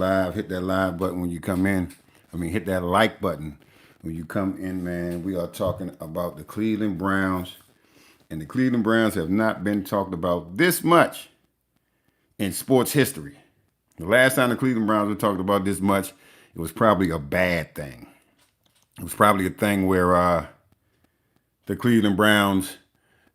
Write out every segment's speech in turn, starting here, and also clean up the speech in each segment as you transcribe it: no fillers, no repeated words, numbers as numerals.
live. Hit that live button when you come in. Hit that like button when you come in, man. We are talking about the Cleveland Browns. And the Cleveland Browns have not been talked about this much in sports history. The last time the Cleveland Browns were talked about this much, it was probably a bad thing. It was probably a thing where the Cleveland Browns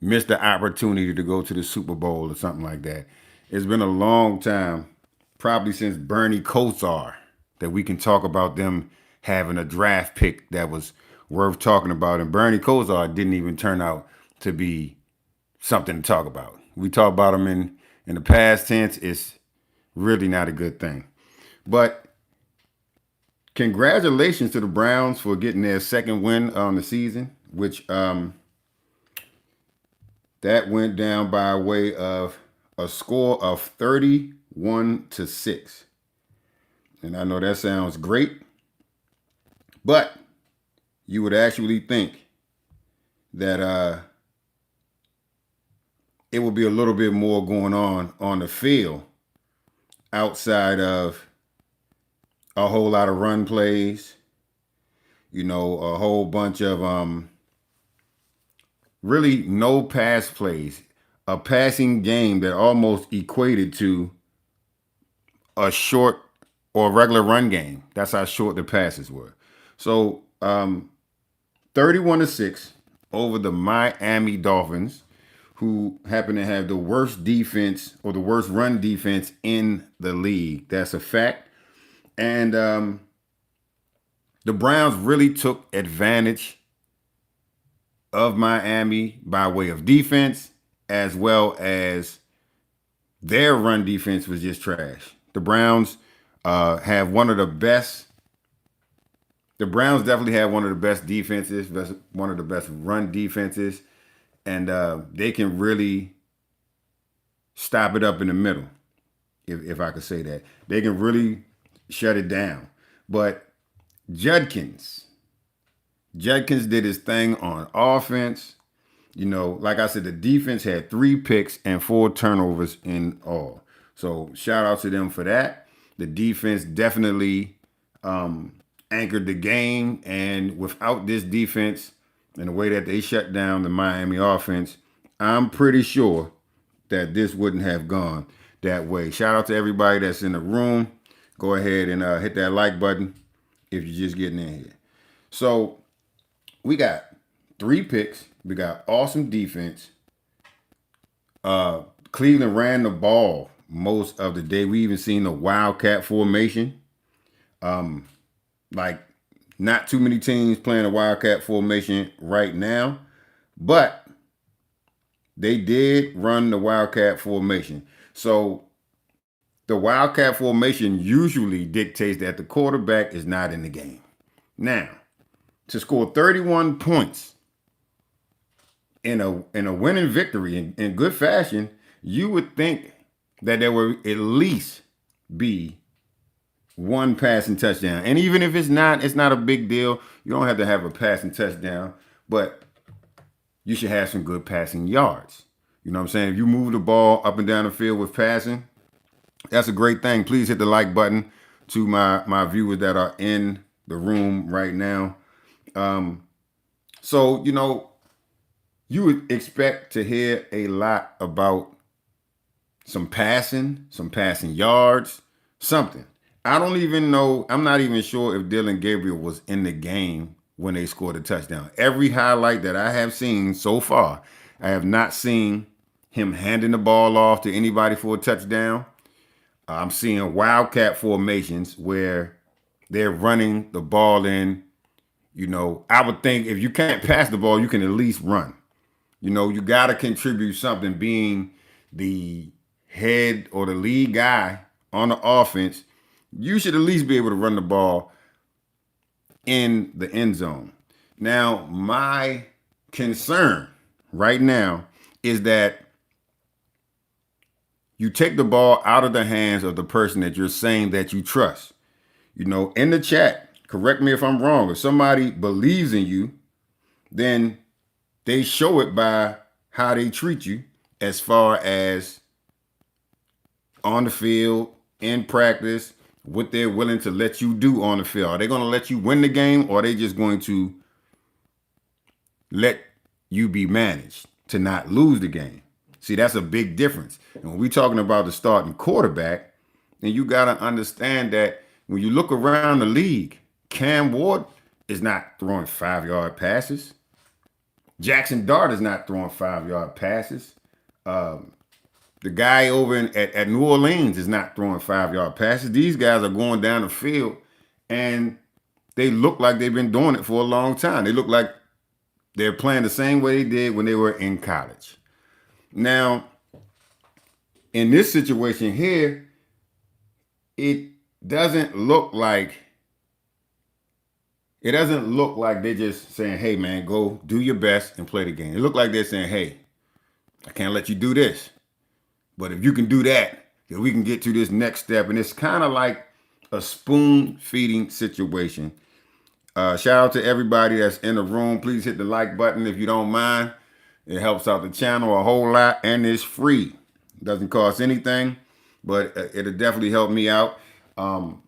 missed the opportunity to go to the Super Bowl or something like that. It's been a long time, probably since Bernie Kosar, that we can talk about them having a draft pick that was worth talking about. And Bernie Kosar didn't even turn out to be something to talk about. We talk about him in the past tense. It's really not a good thing. But congratulations to the Browns for getting their second win on the season, which that went down by way of a score of 31-6. And I know that sounds great, but you would actually think that it would be a little bit more going on the field outside of a whole lot of run plays, a whole bunch of really no pass plays, a passing game that almost equated to a short or regular run game. That's how short the passes were. So 31-6 over the Miami Dolphins, who happen to have the worst defense or the worst run defense in the league. That's a fact. And the Browns really took advantage of Miami by way of defense, as well as their run defense was just trash. The Browns have one of the best. The Browns definitely have one of the best defenses, one of the best run defenses, and they can really stop it up in the middle, if I could say that. They can really shut it down. But Judkins did his thing on offense. Like I said, the defense had 3 picks and 4 turnovers in all. So shout out to them for that. The defense definitely anchored the game. And without this defense and the way that they shut down the Miami offense, I'm pretty sure that this wouldn't have gone that way. Shout out to everybody that's in the room. Go ahead and hit that like button if you're just getting in here. So we got 3 picks. We got awesome defense. Cleveland ran the ball most of the day. We even seen the Wildcat formation. Like not too many teams playing a Wildcat formation right now, but they did run the Wildcat formation. So the Wildcat formation usually dictates that the quarterback is not in the game. Now, to score 31 points in a winning victory in good fashion, you would think that there would at least be one passing touchdown. And even if it's not a big deal. You don't have to have a passing touchdown, but you should have some good passing yards. You know what I'm saying? If you move the ball up and down the field with passing, that's a great thing. Please hit the like button to my viewers that are in the room right now. So, you would expect to hear a lot about some passing yards, something. I don't even know. I'm not even sure if Dillon Gabriel was in the game when they scored a touchdown. Every highlight that I have seen so far, I have not seen him handing the ball off to anybody for a touchdown. I'm seeing Wildcat formations where they're running the ball in. I would think if you can't pass the ball, you can at least run. You got to contribute something, being the head or the lead guy on the offense. You should at least be able to run the ball in the end zone. Now, my concern right now is that you take the ball out of the hands of the person that you're saying that you trust. In the chat, correct me if I'm wrong. If somebody believes in you, then they show it by how they treat you as far as on the field, in practice, what they're willing to let you do on the field. Are they going to let you win the game, or are they just going to let you be managed to not lose the game? See, that's a big difference. And when we're talking about the starting quarterback, then you got to understand that when you look around the league, Cam Ward is not throwing 5-yard passes. Jackson Dart is not throwing 5-yard passes. The guy over at New Orleans is not throwing 5-yard passes. These guys are going down the field, and they look like they've been doing it for a long time. They look like they're playing the same way they did when they were in college. Now, in this situation here, it doesn't look like they're just saying, hey, man, go do your best and play the game. It looked like they're saying, hey, I can't let you do this. But if you can do that, then we can get to this next step. And it's kind of like a spoon-feeding situation. Shout out to everybody that's in the room. Please hit the like button if you don't mind. It helps out the channel a whole lot, and it's free. It doesn't cost anything, but it'll definitely help me out. I'm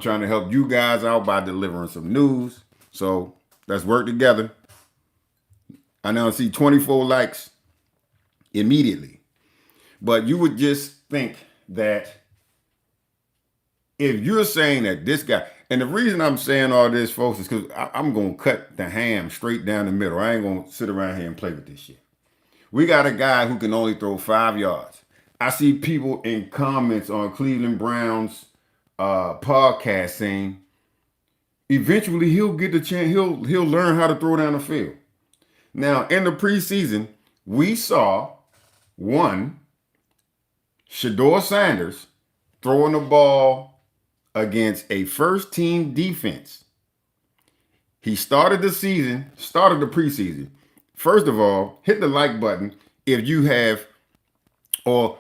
trying to help you guys out by delivering some news. So let's work together. I now see 24 likes immediately. But you would just think that if you're saying that this guy, and the reason I'm saying all this, folks, is because I'm going to cut the ham straight down the middle. I ain't going to sit around here and play with this shit. We got a guy who can only throw 5 yards. I see people in comments on Cleveland Browns podcast saying eventually he'll get the chance, he'll learn how to throw down the field. Now, in the preseason, we saw Shedeur Sanders throwing the ball against a first-team defense. He started the preseason. First of all, hit the like button if you have, or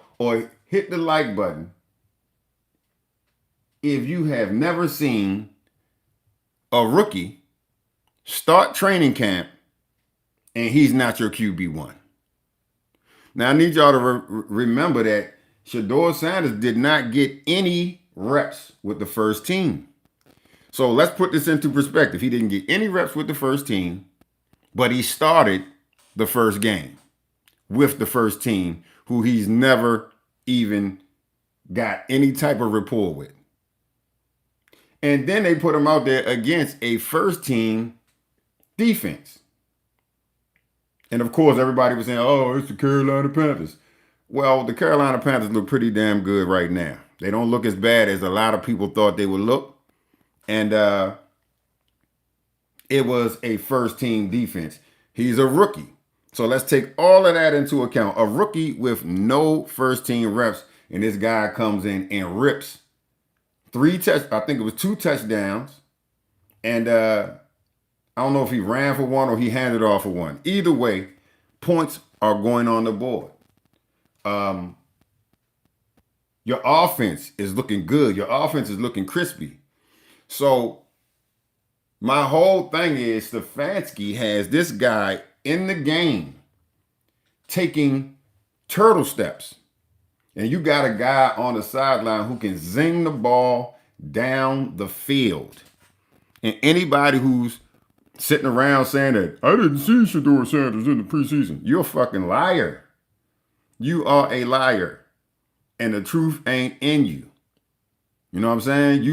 hit the like button if you have never seen a rookie start training camp and he's not your QB1. Now, I need y'all to remember that Shedeur Sanders did not get any reps with the first team. So let's put this into perspective. He didn't get any reps with the first team, but he started the first game with the first team, who he's never even got any type of rapport with. And then they put him out there against a first team defense. And of course, everybody was saying, oh, it's the Carolina Panthers. Well, the Carolina Panthers look pretty damn good right now. They don't look as bad as a lot of people thought they would look. And it was a first team defense. He's a rookie. So let's take all of that into account. A rookie with no first team reps, and this guy comes in and rips I think it was 2 touchdowns. And I don't know if he ran for one or he handed off for one. Either way, points are going on the board. Your offense is looking good. Your offense is looking crispy. So my whole thing is Stefanski has this guy in the game taking turtle steps. And you got a guy on the sideline who can zing the ball down the field. And anybody who's sitting around saying that, I didn't see Shedeur Sanders in the preseason, you're a fucking liar. You are a liar. And the truth ain't in you. You know what I'm saying?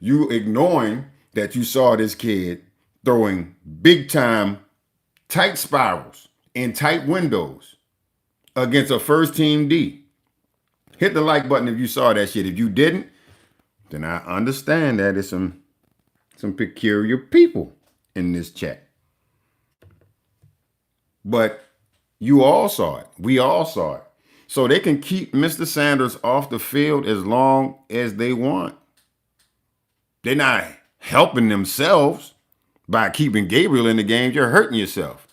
You ignoring that you saw this kid throwing big time tight spirals in tight windows against a first team D. Hit the like button if you saw that shit. If you didn't, then I understand that there's some peculiar people in this chat. But you all saw it. We all saw it. So they can keep Mr. Sanders off the field as long as they want. They're not helping themselves by keeping Gabriel in the game. You're hurting yourself.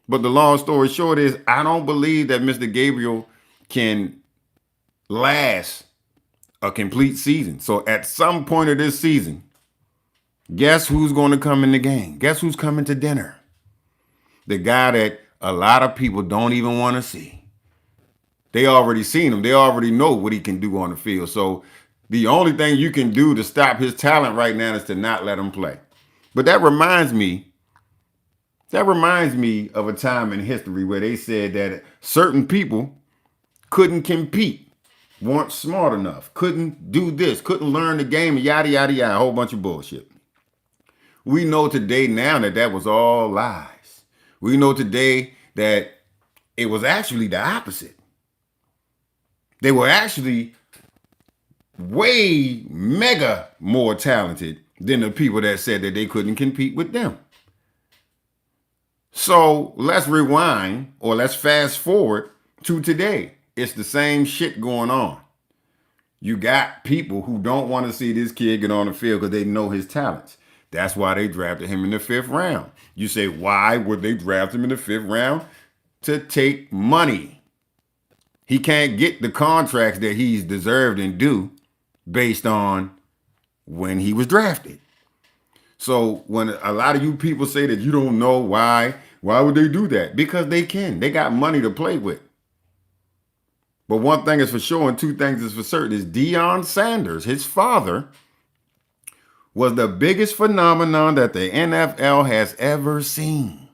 But the long story short is, I don't believe that Mr. Gabriel can last a complete season. So at some point of this season, guess who's going to come in the game? Guess who's coming to dinner? The guy that a lot of people don't even want to see. They already seen him. They already know what he can do on the field. So The only thing you can do to stop his talent right now is to not let him play. But that reminds me of a time in history where they said that certain people couldn't compete, weren't smart enough, couldn't do this, couldn't learn the game, yada, yada, yada, a whole bunch of bullshit. We know today now that that was all lies. We know today that it was actually the opposite. They were actually way mega more talented than the people that said that they couldn't compete with them. So let's rewind or let's fast forward to today. It's the same shit going on. You got people who don't want to see this kid get on the field because they know his talents. That's why they drafted him in the 5th round. You say, why would they draft him in the 5th round? To take money. He can't get the contracts that he's deserved and due based on when he was drafted. So when a lot of you people say that you don't know why would they do that? Because they can. They got money to play with. But one thing is for sure and two things is for certain is Dillon Sanders, his father, was the biggest phenomenon that the NFL has ever seen.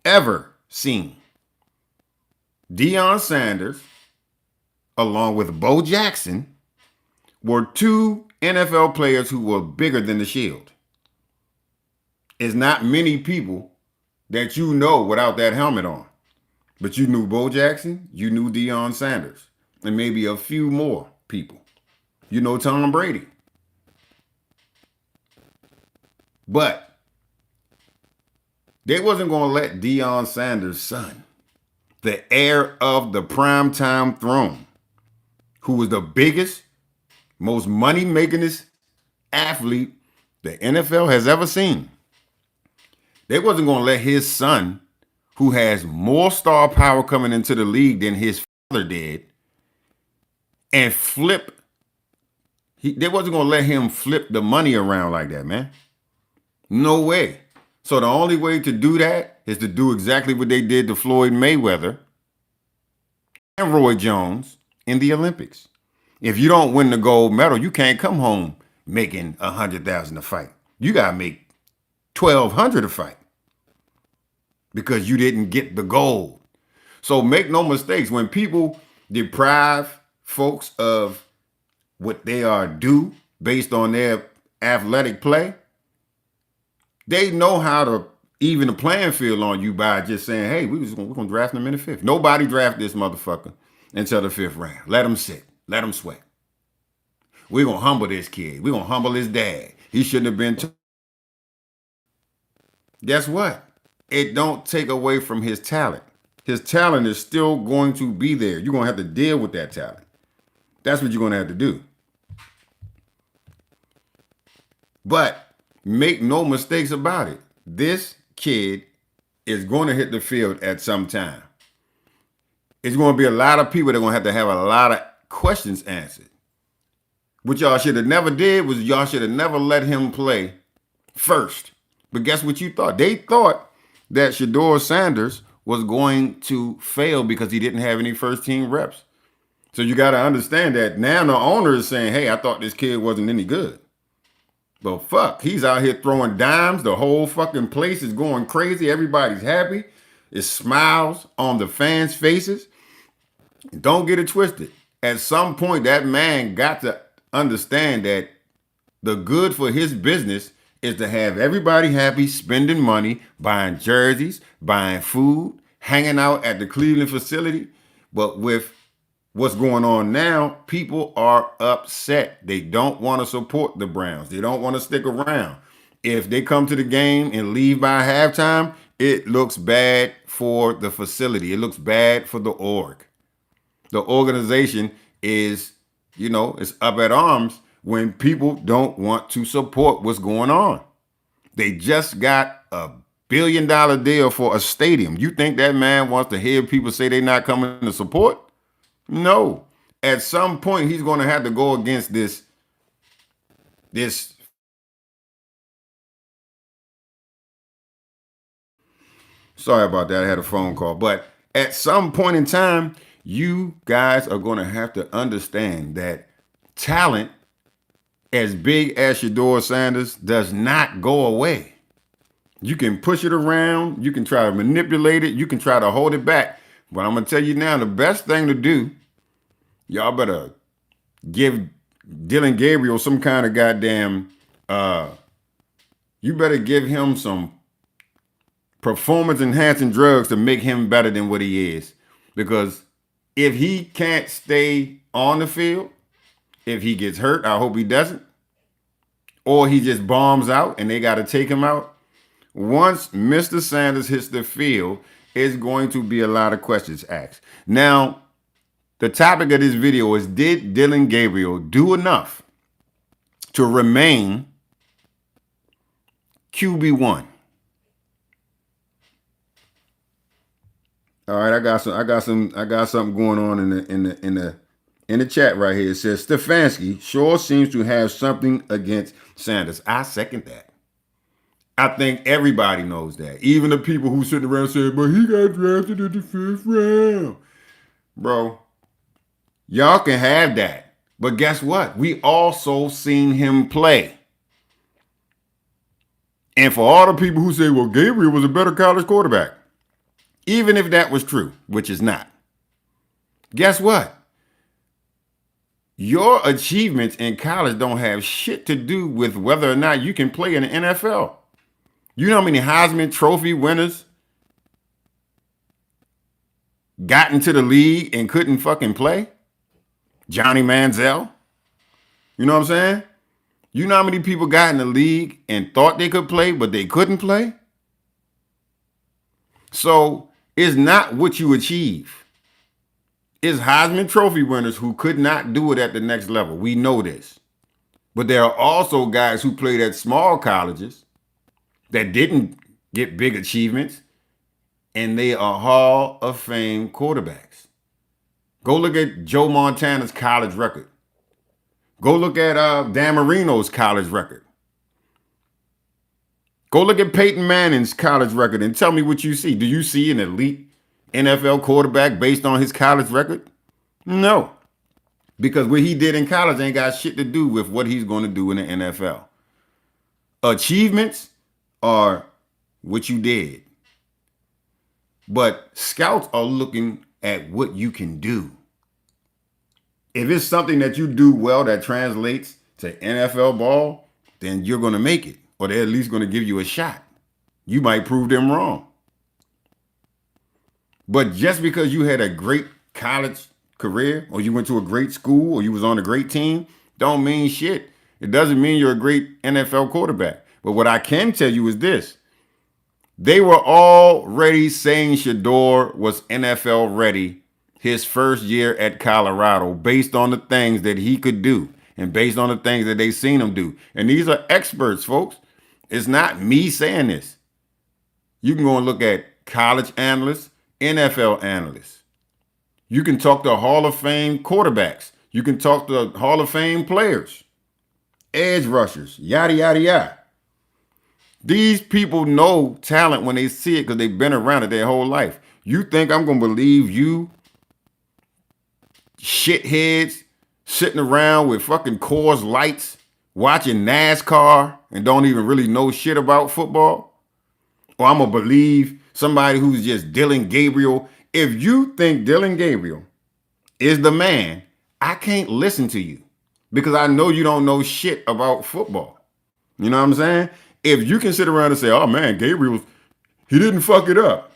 Ever seen. Dillon Sanders, along with Bo Jackson, were two NFL players who were bigger than the Shield. It's not many people that you know without that helmet on. But you knew Bo Jackson, you knew Dillon Sanders, and maybe a few more people. You know Tom Brady. But they wasn't going to let Dillon Sanders' son, the heir of the primetime throne, who was the biggest, most money-makingest athlete the NFL has ever seen. They wasn't going to let his son, who has more star power coming into the league than his father did, and flip. They wasn't going to let him flip the money around like that, man. No way. So the only way to do that is to do exactly what they did to Floyd Mayweather and Roy Jones in the Olympics. If you don't win the gold medal, you can't come home making $100,000 a fight. You got to make $1,200 a fight because you didn't get the gold. So make no mistakes, when people deprive folks of what they are due based on their athletic play, they know how to even the playing field on you by just saying, hey, we're going to draft him in the 5th. Nobody draft this motherfucker until the 5th round. Let him sit. Let him sweat. We're going to humble this kid. We're going to humble his dad. He shouldn't have been. Guess what? It don't take away from his talent. His talent is still going to be there. You're going to have to deal with that talent. That's what you're going to have to do. But make no mistakes about it. This kid is going to hit the field at some time. It's going to be a lot of people that are going to have a lot of questions answered. What y'all should have never did was y'all should have never let him play first. But guess what you thought? They thought that Shedeur Sanders was going to fail because he didn't have any first team reps. So you got to understand that now the owner is saying, hey, I thought this kid wasn't any good. But fuck, he's out here throwing dimes. The whole fucking place is going crazy. Everybody's happy. It smiles on the fans' faces. Don't get it twisted. At some point, that man got to understand that the good for his business is to have everybody happy, spending money, buying jerseys, buying food, hanging out at the Cleveland facility. But with what's going on now, people are upset. They don't want to support the Browns. They don't want to stick around. If they come to the game and leave by halftime, it looks bad for the facility. It looks bad for the org. The organization is, it's up at arms when people don't want to support what's going on. They just got a $1 billion deal for a stadium. You think that man wants to hear people say they're not coming to support? No. At some point, he's going to have to go against this. Sorry about that. I had a phone call. But at some point in time, you guys are going to have to understand that talent as big as Shedeur Sanders does not go away. You can push it around. You can try to manipulate it. You can try to hold it back. But I'm going to tell you now, the best thing to do, y'all better give Dillon Gabriel some kind of goddamn, you better give him some performance enhancing drugs to make him better than what he is. Because if he can't stay on the field, if he gets hurt, I hope he doesn't, or he just bombs out and they got to take him out. Once Mr. Sanders hits the field, it's going to be a lot of questions asked. Now, the topic of this video is, did Dillon Gabriel do enough to remain QB1? All right, I got something going on in the chat right here. It says Stefanski sure seems to have something against Sanders. I second that. I think everybody knows that. Even the people who sitting around saying, but he got drafted in the 5th round. Bro, y'all can have that. But guess what? We also seen him play. And for all the people who say, well, Gabriel was a better college quarterback, even if that was true, which is not, guess what? Your achievements in college don't have shit to do with whether or not you can play in the NFL. You know how many Heisman Trophy winners got into the league and couldn't fucking play? Johnny Manziel. You know what I'm saying? You know how many people got in the league and thought they could play, but they couldn't play? So it's not what you achieve. It's Heisman Trophy winners who could not do it at the next level. We know this. But there are also guys who played at small colleges that didn't get big achievements, and they are Hall of Fame quarterbacks. Go look at Joe Montana's college record. Go look at Dan Marino's college record. Go look at Peyton Manning's college record and tell me what you see. Do you see an elite NFL quarterback based on his college record? No. Because what he did in college ain't got shit to do with what he's going to do in the NFL. Achievements are what you did. But scouts are looking at what you can do. If it's something that you do well that translates to NFL ball, then you're going to make it. Or they're at least going to give you a shot. You might prove them wrong. But just because you had a great college career, or you went to a great school, or you was on a great team, don't mean shit. It doesn't mean you're a great NFL quarterback. But what I can tell you is this. They were already saying Shedeur was NFL ready his first year at Colorado based on the things that he could do and based on the things that they seen him do. And these are experts, folks. It's not me saying this. You can go and look at college analysts, NFL analysts. You can talk to Hall of Fame quarterbacks. You can talk to Hall of Fame players, edge rushers, yada, yada, yada. These people know talent when they see it because they've been around it their whole life. You think I'm going to believe you shitheads sitting around with fucking Coors Lights watching NASCAR and don't even really know shit about football? Or I'm going to believe somebody who's just Dillon Gabriel? If you think Dillon Gabriel is the man, I can't listen to you because I know you don't know shit about football. You know what I'm saying? If you can sit around and say, oh man, Gabriel, he didn't fuck it up.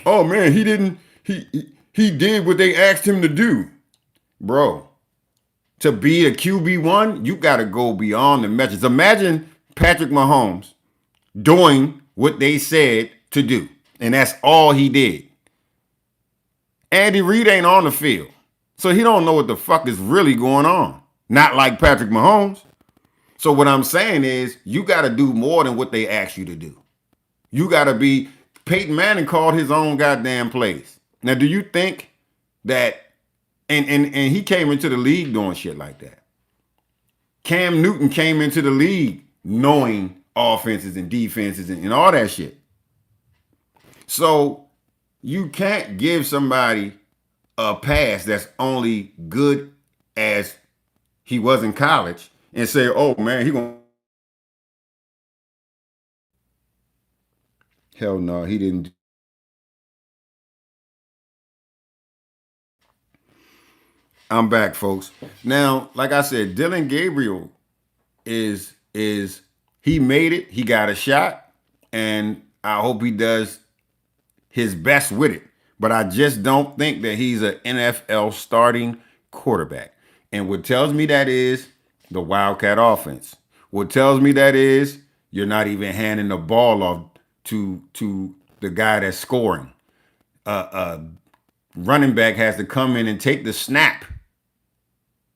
Oh man, he did what they asked him to do. Bro, to be a QB1, you got to go beyond the metrics. Imagine Patrick Mahomes doing what they said to do, and that's all he did. Andy Reid ain't on the field, so he don't know what the fuck is really going on. Not like Patrick Mahomes. So what I'm saying is you got to do more than what they ask you to do. You got to be, Peyton Manning called his own goddamn plays. Now, do you think that, and he came into the league doing shit like that. Cam Newton came into the league knowing offenses and defenses and all that shit. So you can't give somebody a pass that's only good as he was in college and say, "Oh man, he gonna." Hell no, he didn't. I'm back, folks. Now, like I said, Dillon Gabriel is he made it. He got a shot, and I hope he does his best with it. But I just don't think that he's an NFL starting quarterback. And what tells me that is the Wildcat offense. What tells me that is you're not even handing the ball off to the guy that's scoring. Running back has to come in and take the snap.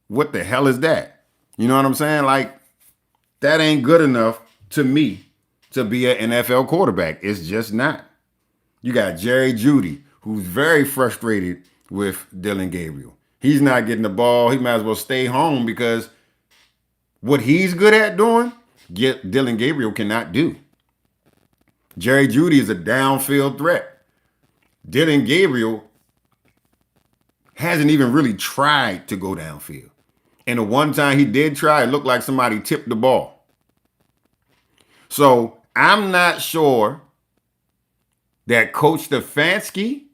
What the hell is that? You know what I'm saying? Like, that ain't good enough to me to be an NFL quarterback. It's just not. You got Jerry Jeudy, who's very frustrated with Dillon Gabriel. He's not getting the ball. He might as well stay home because what he's good at doing, Dillon Gabriel cannot do. Jerry Jeudy is a downfield threat. Dillon Gabriel hasn't even really tried to go downfield. And the one time he did try, it looked like somebody tipped the ball. So I'm not sure that Coach Stefanski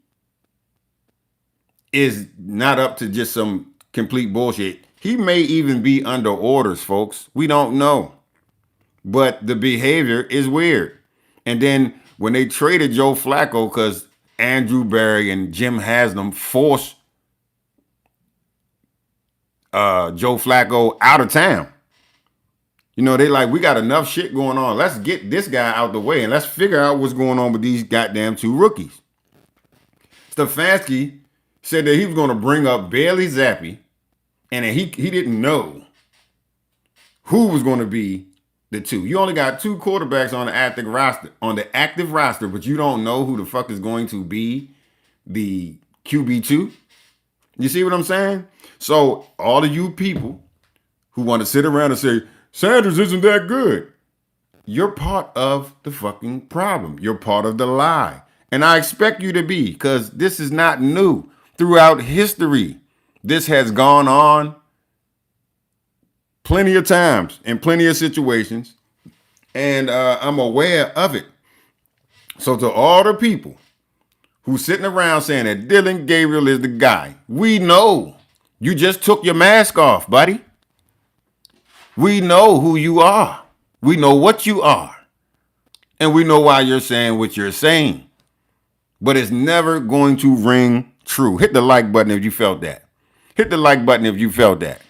is not up to just some complete bullshit. He may even be under orders, folks. We don't know. But the behavior is weird. And then when they traded Joe Flacco, because Andrew Berry and Jim Haslam forced Joe Flacco out of town. You know, they like, we got enough shit going on. Let's get this guy out the way and let's figure out what's going on with these goddamn two rookies. Stefanski said that he was going to bring up Bailey Zappi, and he didn't know who was going to be the two. You only got two quarterbacks on the active roster, but you don't know who the fuck is going to be the QB2. You see what I'm saying? So all of you people who want to sit around and say, Sanders isn't that good, you're part of the fucking problem. You're part of the lie. And I expect you to be, because this is not new. Throughout history, this has gone on plenty of times in plenty of situations. And I'm aware of it. So to all the people who's sitting around saying that Dillon Gabriel is the guy, we know you just took your mask off, buddy. We know who you are. We know what you are. And we know why you're saying what you're saying. But it's never going to ring true. Hit the like button if you felt that. Hit the like button if you felt that.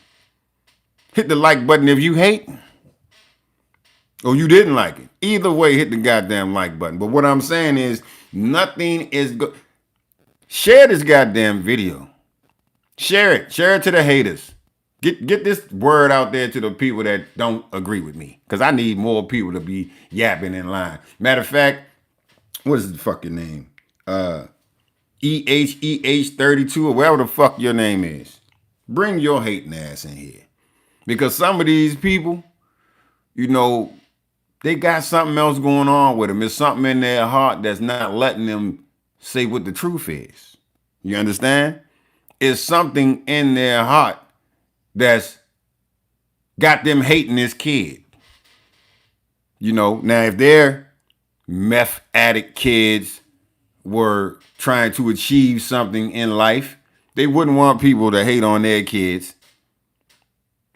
Hit the like button if you hate or you didn't like it. Either way, hit the goddamn like button. But what I'm saying is nothing is good. Share this goddamn video. Share it. Share it to the haters. Get this word out there to the people that don't agree with me. Because I need more people to be yapping in line. Matter of fact, what is the fucking name? EHEH32 or whatever the fuck your name is. Bring your hating ass in here. Because some of these people, you know, they got something else going on with them. It's something in their heart that's not letting them say what the truth is. You understand? It's something in their heart that's got them hating this kid. You know, now if their meth addict kids were trying to achieve something in life, they wouldn't want people to hate on their kids,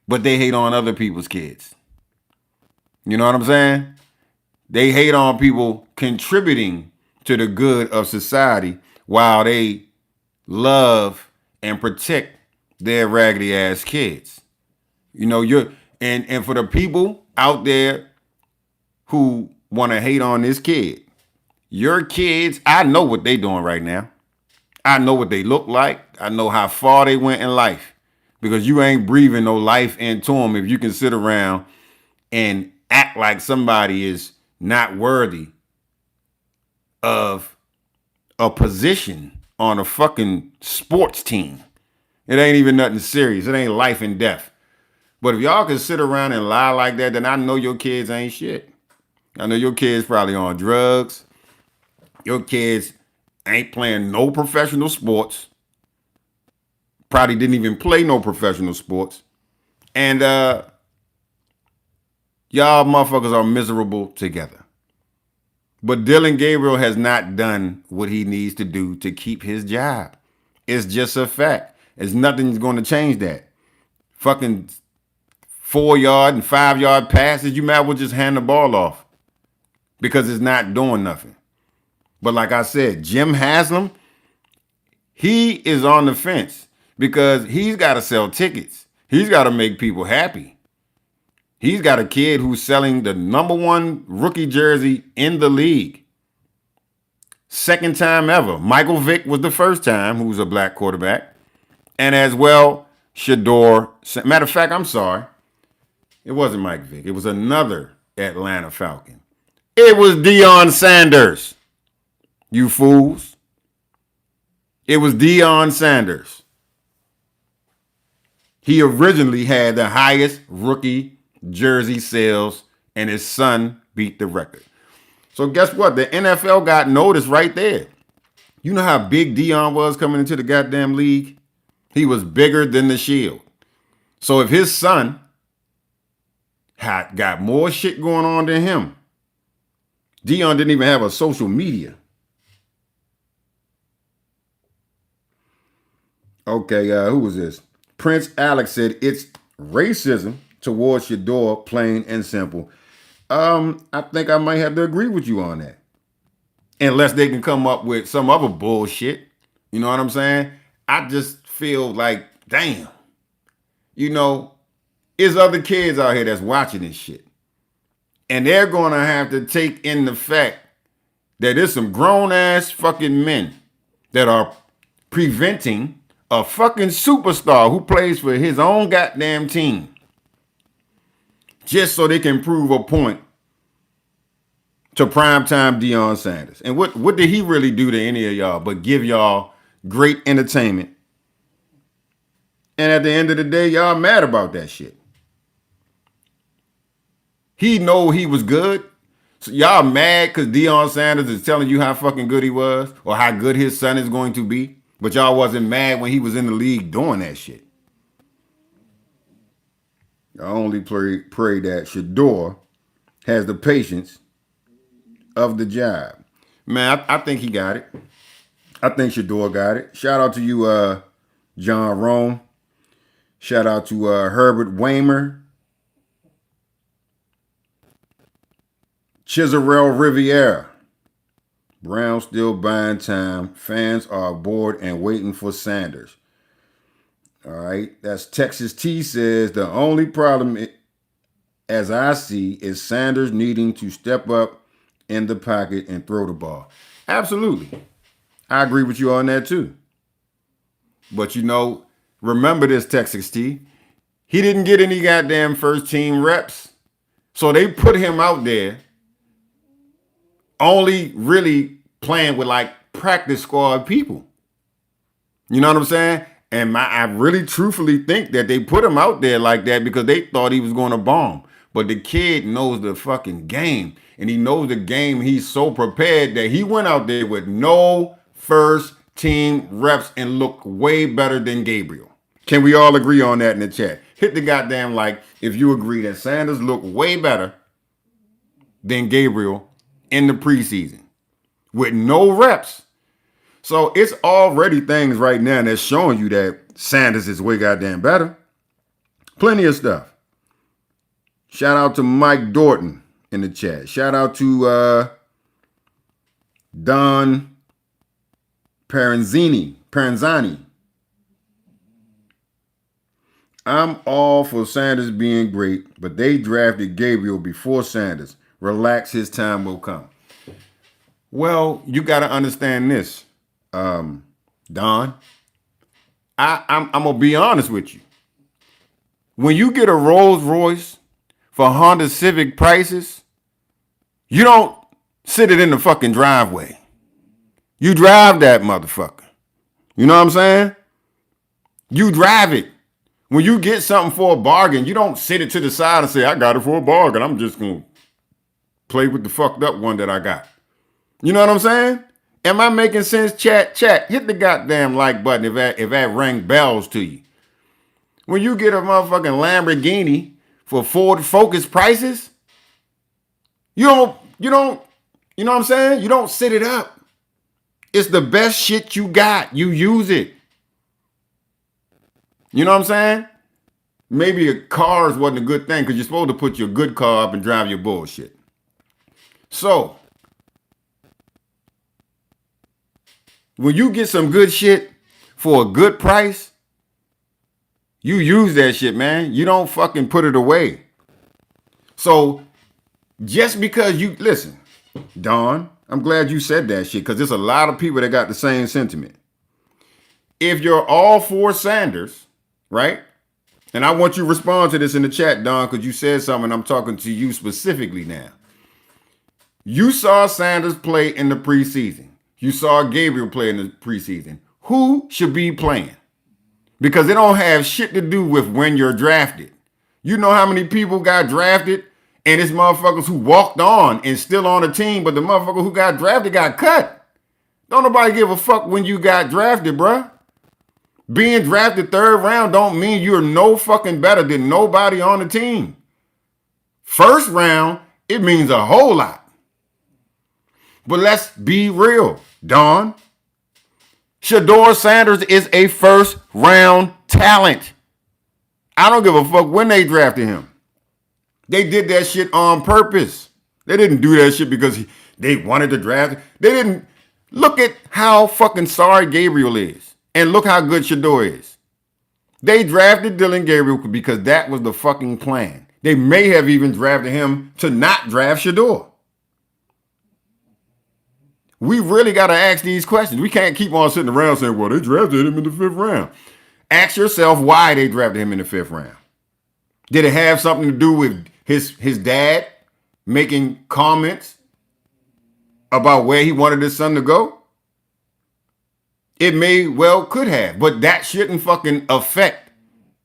but they hate on other people's kids. You know what I'm saying? They hate on people contributing to the good of society while they love and protect their raggedy ass kids. You know, and for the people out there who want to hate on this kid, your kids, I know what they doing right now. I know what they look like. I know how far they went in life, because you ain't breathing no life into them if you can sit around and act like somebody is not worthy of a position on a fucking sports team. It ain't even nothing serious. It ain't life and death. But if y'all can sit around and lie like that, then I know your kids ain't shit. I know your kids probably on drugs. Your kids ain't playing no professional sports. Probably didn't even play no professional sports. And Y'all motherfuckers are miserable together. But Dillon Gabriel has not done what he needs to do to keep his job. It's just a fact. There's nothing's going to change that. Fucking 4-yard and 5-yard passes, you might as well just hand the ball off because it's not doing nothing. But like I said, Jim Haslam, he is on the fence because he's got to sell tickets. He's got to make people happy. He's got a kid who's selling the #1 rookie jersey in the league. Second time ever. Michael Vick was the first time, who was a black quarterback. And as well, Shedeur. Matter of fact, I'm sorry. It wasn't Mike Vick. It was another Atlanta Falcon. It was Dillon Sanders. You fools. It was Dillon Sanders. He originally had the highest rookie jersey sales, and his son beat the record. So guess what? The NFL got noticed right there. You know how big Dillon was coming into the goddamn league? He was bigger than the Shield. So if his son had got more shit going on than him, Dillon didn't even have a social media. Okay, who was this? Prince Alex said it's racism towards Shedeur, plain and simple. I think I might have to agree with you on that. Unless they can come up with some other bullshit. You know what I'm saying? I just feel like, damn. You know, there's other kids out here that's watching this shit. And they're going to have to take in the fact that there's some grown-ass fucking men that are preventing a fucking superstar who plays for his own goddamn team just so they can prove a point to primetime Dillon Sanders. And what did he really do to any of y'all but give y'all great entertainment? And at the end of the day, y'all mad about that shit. He know he was good. So y'all mad because Dillon Sanders is telling you how fucking good he was or how good his son is going to be. But y'all wasn't mad when he was in the league doing that shit. I only pray that Shedeur has the patience of the job. Man, I think he got it. I think Shedeur got it. Shout out to you, John Rome. Shout out to Herbert Waymer. Chiserelle Riviera. Brown still buying time. Fans are bored and waiting for Sanders. All right. That's Texas T says the only problem, as I see, is Sanders needing to step up in the pocket and throw the ball. Absolutely. I agree with you on that too. But you know, remember this, Texas T. He didn't get any goddamn first team reps. So they put him out there only really playing with like practice squad people. You know what I'm saying? And I really truthfully think that they put him out there like that because they thought he was going to bomb. But the kid knows the fucking game. And he knows the game. He's so prepared that he went out there with no first team reps and looked way better than Gabriel. Can we all agree on that in the chat? Hit the goddamn like if you agree that Sanders looked way better than Gabriel in the preseason with no reps. So it's already things right now that's showing you that Sanders is way goddamn better. Plenty of stuff. Shout out to Mike Dorton in the chat. Shout out to Don Paranzani. I'm all for Sanders being great, but they drafted Gabriel before Sanders. Relax, his time will come. Well, you got to understand this, Don. I'm going to be honest with you. When you get a Rolls Royce for Honda Civic prices, you don't sit it in the fucking driveway. You drive that motherfucker. You know what I'm saying? You drive it. When you get something for a bargain, you don't sit it to the side and say, I got it for a bargain. I'm just going to play with the fucked up one that I got. You know what I'm saying? Am I making sense? Chat. Hit the goddamn like button if that rang bells to you. When you get a motherfucking Lamborghini for Ford Focus prices, You don't, you know what I'm saying? You don't sit it up. It's the best shit you got. You use it. You know what I'm saying? Maybe a cars wasn't a good thing because you're supposed to put your good car up and drive your bullshit. So, when you get some good shit for a good price, you use that shit, man. You don't fucking put it away. So, just because you, listen, Don, I'm glad you said that shit because there's a lot of people that got the same sentiment. If you're all for Sanders, right? And I want you to respond to this in the chat, Don, because you said something. I'm talking to you specifically now. You saw Sanders play in the preseason. You saw Gabriel play in the preseason. Who should be playing? Because it don't have shit to do with when you're drafted. You know how many people got drafted and it's motherfuckers who walked on and still on the team, but the motherfucker who got drafted got cut. Don't nobody give a fuck when you got drafted, bruh. Being drafted third round don't mean you're no fucking better than nobody on the team. First round, it means a whole lot. But let's be real, Don. Shedeur Sanders is a first round talent. I don't give a fuck when they drafted him. They did that shit on purpose. They didn't do that shit because they wanted to draft. They didn't. Look at how fucking sorry Gabriel is. And look how good Shedeur is. They drafted Dillon Gabriel because that was the fucking plan. They may have even drafted him to not draft Shedeur. We really got to ask these questions. We can't keep on sitting around saying, well, they drafted him in the 5th round. Ask yourself why they drafted him in the 5th round. Did it have something to do with his dad making comments about where he wanted his son to go? It may well could have, but that shouldn't fucking affect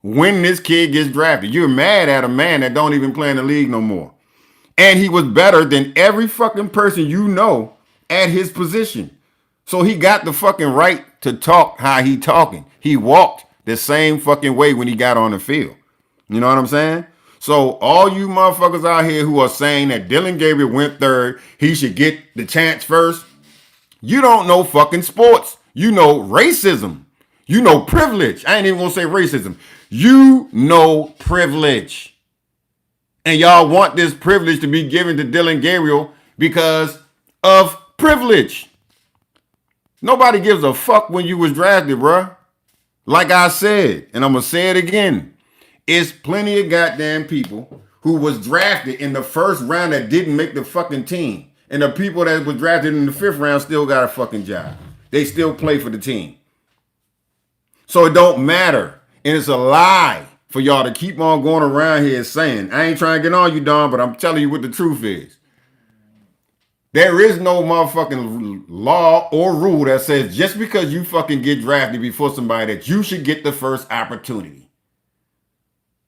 when this kid gets drafted. You're mad at a man that don't even play in the league no more. And he was better than every fucking person you know at his position. So he got the fucking right to talk how he talking. He walked the same fucking way when he got on the field. You know what I'm saying? So all you motherfuckers out here who are saying that Dillon Gabriel went third, he should get the chance first. You don't know fucking sports. You know racism. You know privilege. I ain't even gonna say racism. You know privilege. And y'all want this privilege to be given to Dillon Gabriel because of privilege. Nobody gives a fuck when you was drafted, bruh. Like I said, and I'm gonna say it again. It's plenty of goddamn people who was drafted in the 1st round that didn't make the fucking team. And the people that were drafted in the 5th round still got a fucking job. They still play for the team. So it don't matter. And it's a lie for y'all to keep on going around here saying, I ain't trying to get on you, Don, but I'm telling you what the truth is. There is no motherfucking law or rule that says just because you fucking get drafted before somebody that you should get the first opportunity.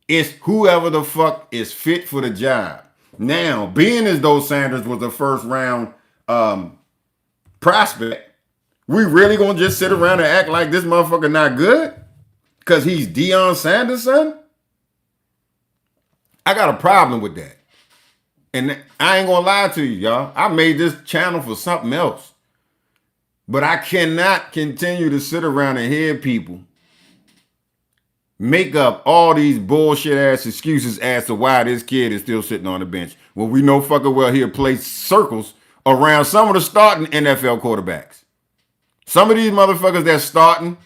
It's whoever the fuck is fit for the job. Now, being as though Sanders was a 1st round prospect, we really gonna just sit around and act like this motherfucker not good? Because he's Deion Sanders' son? I got a problem with that. And I ain't gonna lie to you, y'all. I made this channel for something else. But I cannot continue to sit around and hear people make up all these bullshit ass excuses as to why this kid is still sitting on the bench. Well, we know fucking well he'll play circles around some of the starting NFL quarterbacks. Some of these motherfuckers that's starting,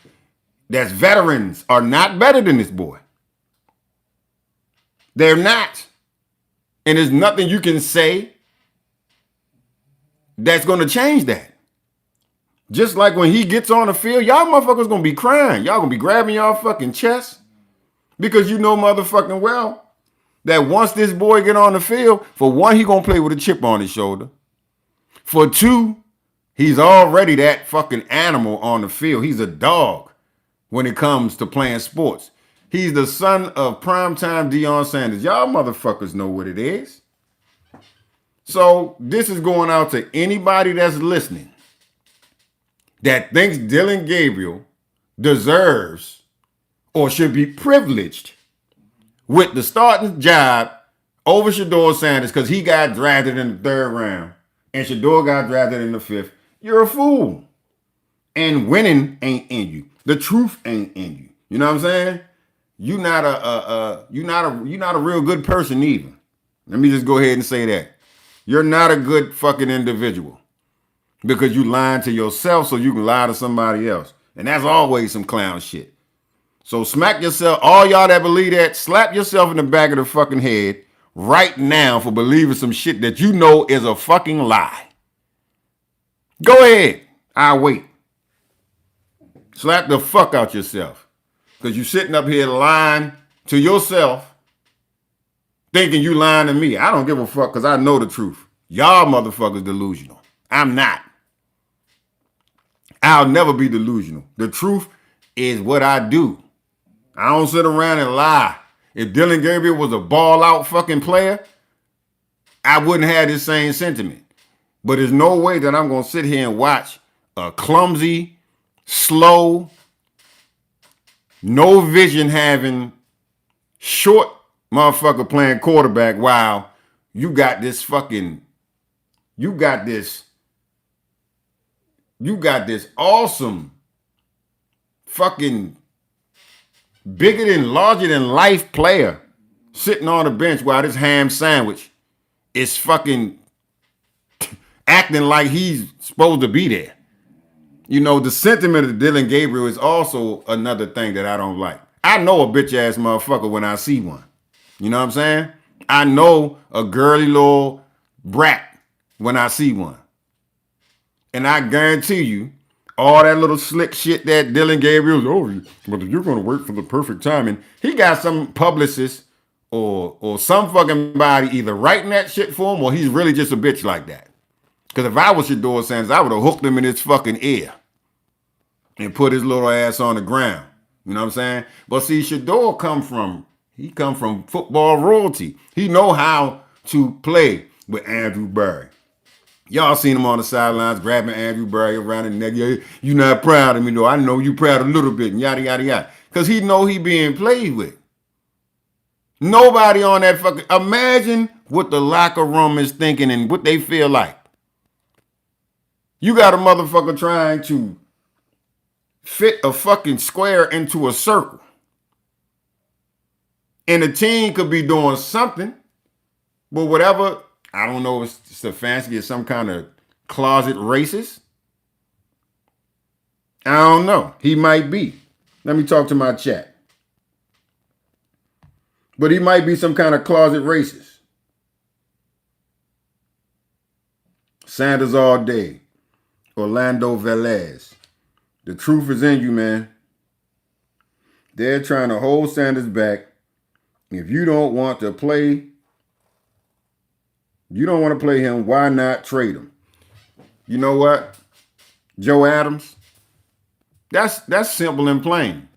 that's veterans, are not better than this boy. They're not. And there's nothing you can say that's going to change that. Just like when he gets on the field, y'all motherfuckers going to be crying. Y'all going to be grabbing y'all fucking chest. Because you know motherfucking well that once this boy get on the field, for one, he going to play with a chip on his shoulder. For two, he's already that fucking animal on the field. He's a dog when it comes to playing sports. He's the son of primetime Deion Sanders. Y'all motherfuckers know what it is. So this is going out to anybody that's listening that thinks Dillon Gabriel deserves or should be privileged with the starting job over Shedeur Sanders because he got drafted in the 3rd round and Shedeur got drafted in the 5th, you're a fool. And winning ain't in you. The truth ain't in you. You know what I'm saying? You're not a real good person either. Let me just go ahead and say that. You're not a good fucking individual because you lying to yourself so you can lie to somebody else. And that's always some clown shit. So smack yourself, all y'all that believe that, slap yourself in the back of the fucking head right now for believing some shit that you know is a fucking lie. Go ahead. I'll wait. Slap the fuck out yourself. Because you sitting up here lying to yourself, thinking you lying to me. I don't give a fuck because I know the truth. Y'all motherfuckers delusional. I'm not. I'll never be delusional. The truth is what I do. I don't sit around and lie. If Dillon Gabriel was a ball-out fucking player, I wouldn't have this same sentiment. But there's no way that I'm going to sit here and watch a clumsy, slow, no vision having, short motherfucker playing quarterback while you got this awesome fucking bigger than, larger than life player sitting on the bench while this ham sandwich is fucking acting like he's supposed to be there. You know, the sentiment of Dillon Gabriel is also another thing that I don't like. I know a bitch ass motherfucker when I see one. You know what I'm saying? I know a girly little brat when I see one. And I guarantee you, all that little slick shit that Dillon Gabriel's, but you're going to wait for the perfect time. And he got some publicist or some fucking body either writing that shit for him or he's really just a bitch like that. Because if I was Shedeur Sanders, I would have hooked him in his fucking ear and put his little ass on the ground. You know what I'm saying? But see, Shedeur come from football royalty. He know how to play with Andrew Berry. Y'all seen him on the sidelines grabbing Andrew Berry around the neck. Yeah, you not proud of me, though. I know you proud a little bit, and yada, yada, yada. Because he know he being played with. Nobody on that fucking... Imagine what the locker room is thinking and what they feel like. You got a motherfucker trying to fit a fucking square into a circle. And the team could be doing something, but whatever... I don't know if Stefanski is some kind of closet racist. I don't know. He might be. Let me talk to my chat. But he might be some kind of closet racist. Sanders all day. Orlando Velez. The truth is in you, man. They're trying to hold Sanders back. If you don't want to play... You don't want to play him, why not trade him? You know what? Joe Adams, that's simple and plain.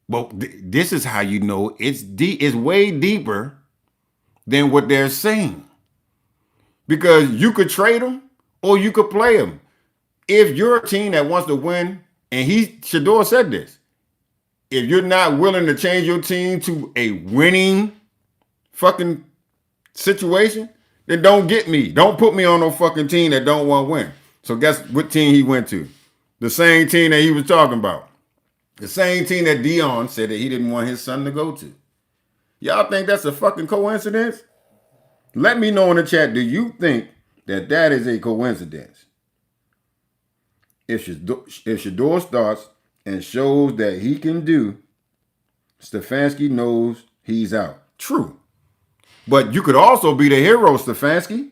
But this is how you know it's way deeper than what they're saying. Because you could trade him or you could play him. If you're a team that wants to win, and Shedeur said this, if you're not willing to change your team to a winning fucking situation, then don't get me. Don't put me on no fucking team that don't want to win. So guess what team he went to? The same team that he was talking about. The same team that Dion said that he didn't want his son to go to. Y'all think that's a fucking coincidence? Let me know in the chat, do you think that that is a coincidence? If Shedeur starts and shows that he can do, Stefanski knows he's out. True. But you could also be the hero, Stefanski.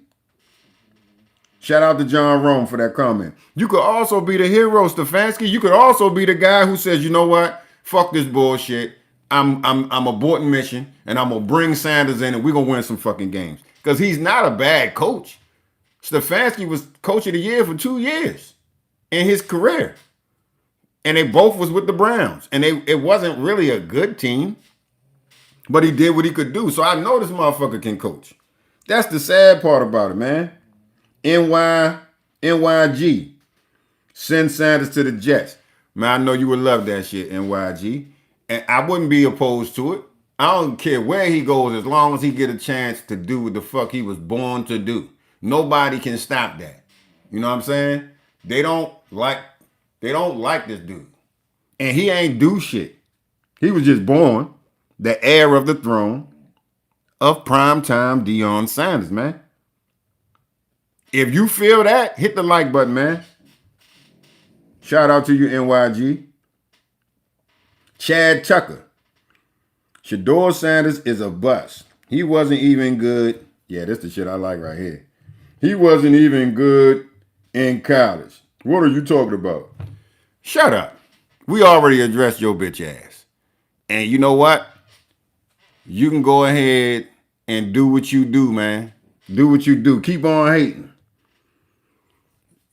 Shout out to John Rome for that comment. You could also be the hero, Stefanski. You could also be the guy who says, you know what? Fuck this bullshit. I'm aborting mission, and I'm going to bring Sanders in, and we're going to win some fucking games. Because he's not a bad coach. Stefanski was coach of the year for 2 years in his career. And they both was with the Browns. And it wasn't really a good team. But he did what he could do. So I know this motherfucker can coach. That's the sad part about it, man. NYG. Send Sanders to the Jets. Man, I know you would love that shit, NYG. And I wouldn't be opposed to it. I don't care where he goes as long as he get a chance to do what the fuck he was born to do. Nobody can stop that. You know what I'm saying? They don't like they don't like this dude. And he ain't do shit. He was just born the heir of the throne of primetime Dillon Sanders, man. If you feel that, hit the like button, man. Shout out to you, NYG. Chad Tucker. Shedeur Sanders is a bust. He wasn't even good. Yeah, this the shit I like right here. He wasn't even good in college. What are you talking about? Shut up. We already addressed your bitch ass. And you know what? You can go ahead and do what you do, man. Do what you do. Keep on hating.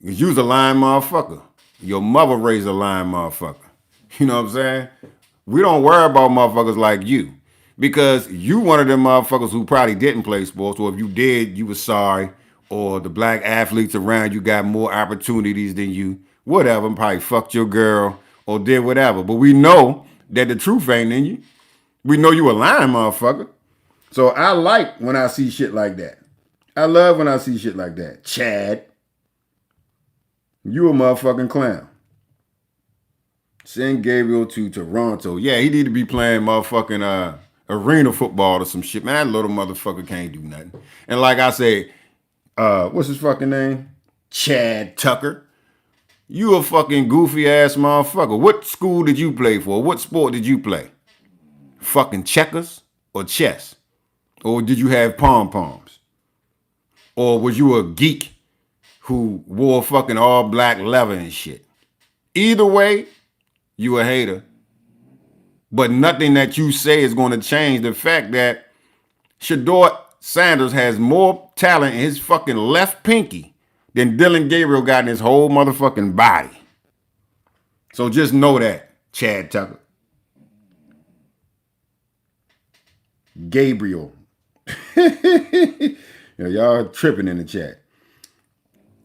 Because you's a lying motherfucker. Your mother raised a lying motherfucker. You know what I'm saying? We don't worry about motherfuckers like you. Because you one of them motherfuckers who probably didn't play sports, or if you did, you was sorry, or the black athletes around you got more opportunities than you. Whatever, probably fucked your girl or did whatever. But we know that the truth ain't in you. We know you a lying motherfucker. So I like when I see shit like that. I love when I see shit like that. Chad, you a motherfucking clown. Send Gabriel to Toronto. Yeah, he need to be playing motherfucking arena football or some shit. Man, that little motherfucker can't do nothing. And like I said, what's his fucking name? Chad Tucker. You a fucking goofy ass motherfucker. What school did you play for? What sport did you play? Fucking checkers or chess? Or did you have pom-poms? Or was you a geek who wore fucking all black leather and shit? Either way, you a hater. But nothing that you say is going to change the fact that Shedeur Sanders has more talent in his fucking left pinky than Dillon Gabriel got in his whole motherfucking body. So just know that, Chad Tucker. Gabriel. Y'all tripping in the chat.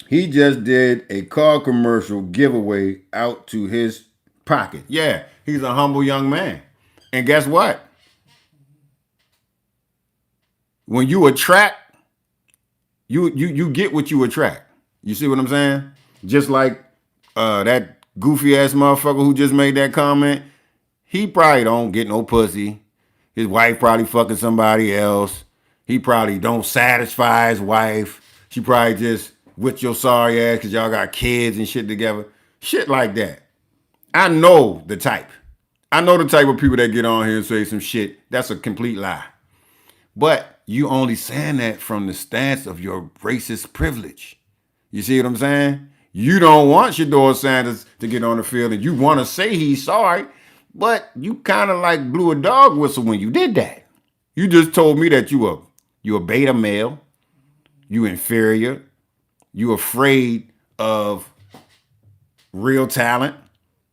He just did a car commercial giveaway out to his pocket. Yeah, he's a humble young man. And guess what? When you attract, you get what you attract. You see what I'm saying? Just like that goofy ass motherfucker who just made that comment. He probably don't get no pussy. His wife probably fucking somebody else. He probably don't satisfy his wife. She probably just with your sorry ass because y'all got kids and shit together. Shit like that. I know the type. I know the type of people that get on here and say some shit. That's a complete lie. But you only saying that from the stance of your racist privilege. You see what I'm saying? You don't want Shedeur Sanders to get on the field and you want to say he's sorry, but you kind of like blew a dog whistle when you did that. You just told me that you a beta male, you inferior, you afraid of real talent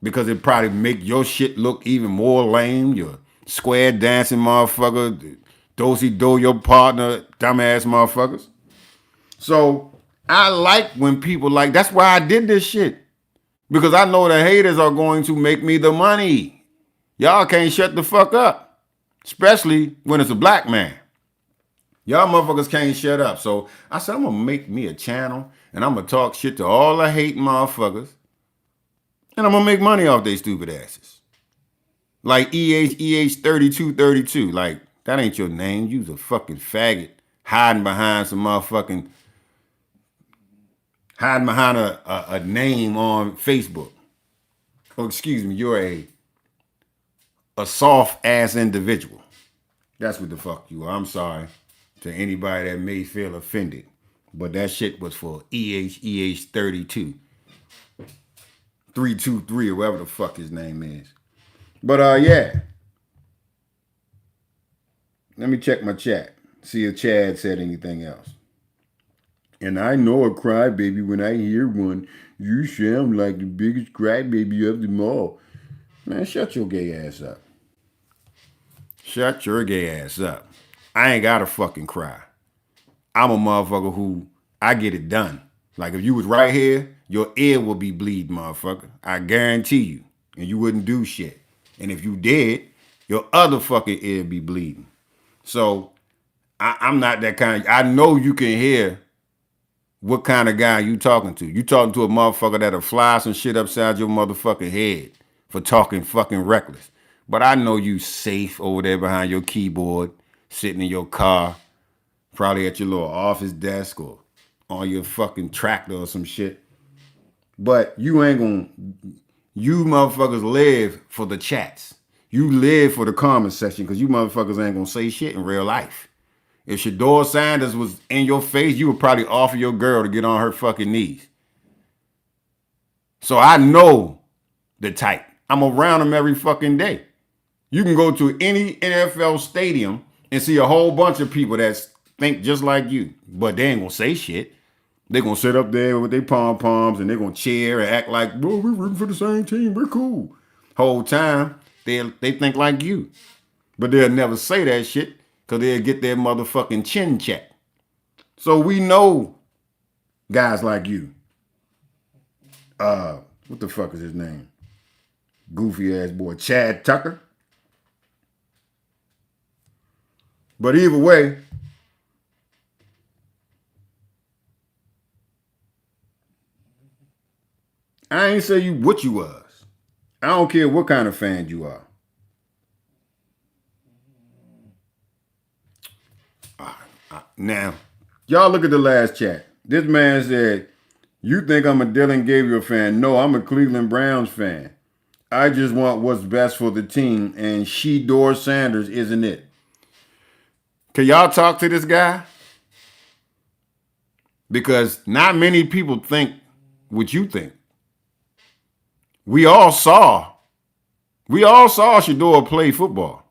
because it probably make your shit look even more lame. You're square dancing motherfucker, do-si-do your partner, dumbass motherfuckers. So I like when people like, that's why I did this shit. Because I know the haters are going to make me the money. Y'all can't shut the fuck up. Especially when it's a black man. Y'all motherfuckers can't shut up. So I said, I'm going to make me a channel and I'm going to talk shit to all the hating motherfuckers. And I'm going to make money off they stupid asses. Like EH3232. Like, that ain't your name. You's a fucking faggot hiding behind some motherfucking, hiding behind a name on Facebook. Oh, excuse me, you're a soft ass individual. That's what the fuck you are. I'm sorry to anybody that may feel offended. But that shit was for EH32. 323 or whatever the fuck his name is. But yeah. Let me check my chat. See if Chad said anything else. And I know a crybaby when I hear one. You sound like the biggest crybaby of them all. Man, shut your gay ass up. Shut your gay ass up. I ain't gotta fucking cry. I'm a motherfucker who, I get it done. Like if you was right here, your ear would be bleeding, motherfucker. I guarantee you. And you wouldn't do shit. And if you did, your other fucking ear be bleeding. So I'm not that kind of, I know you can hear what kind of guy you talking to. You talking to a motherfucker that'll fly some shit upside your motherfucking head for talking fucking reckless. But I know you safe over there behind your keyboard, sitting in your car, probably at your little office desk or on your fucking tractor or some shit. But you ain't gonna, you motherfuckers live for the chats. You live for the comment section because you motherfuckers ain't gonna say shit in real life. If Shedeur Sanders was in your face, you would probably offer your girl to get on her fucking knees. So I know the type. I'm around them every fucking day. You can go to any NFL stadium and see a whole bunch of people that think just like you, but they ain't gonna say shit. They're gonna sit up there with their pom-poms and they're gonna cheer and act like, bro, we're rooting for the same team. We're cool. Whole time, they think like you. But they'll never say that shit because they'll get their motherfucking chin checked. So we know guys like you. What the fuck is his name? Goofy ass boy, Chad Tucker. But either way, I ain't say you what you was. I don't care what kind of fan you are. Now, y'all look at the last chat. This man said, you think I'm a Dillon Gabriel fan? No, I'm a Cleveland Browns fan. I just want what's best for the team, and Shedeur Sanders isn't it. Can y'all talk to this guy? Because not many people think what you think. We all saw Shedeur play football.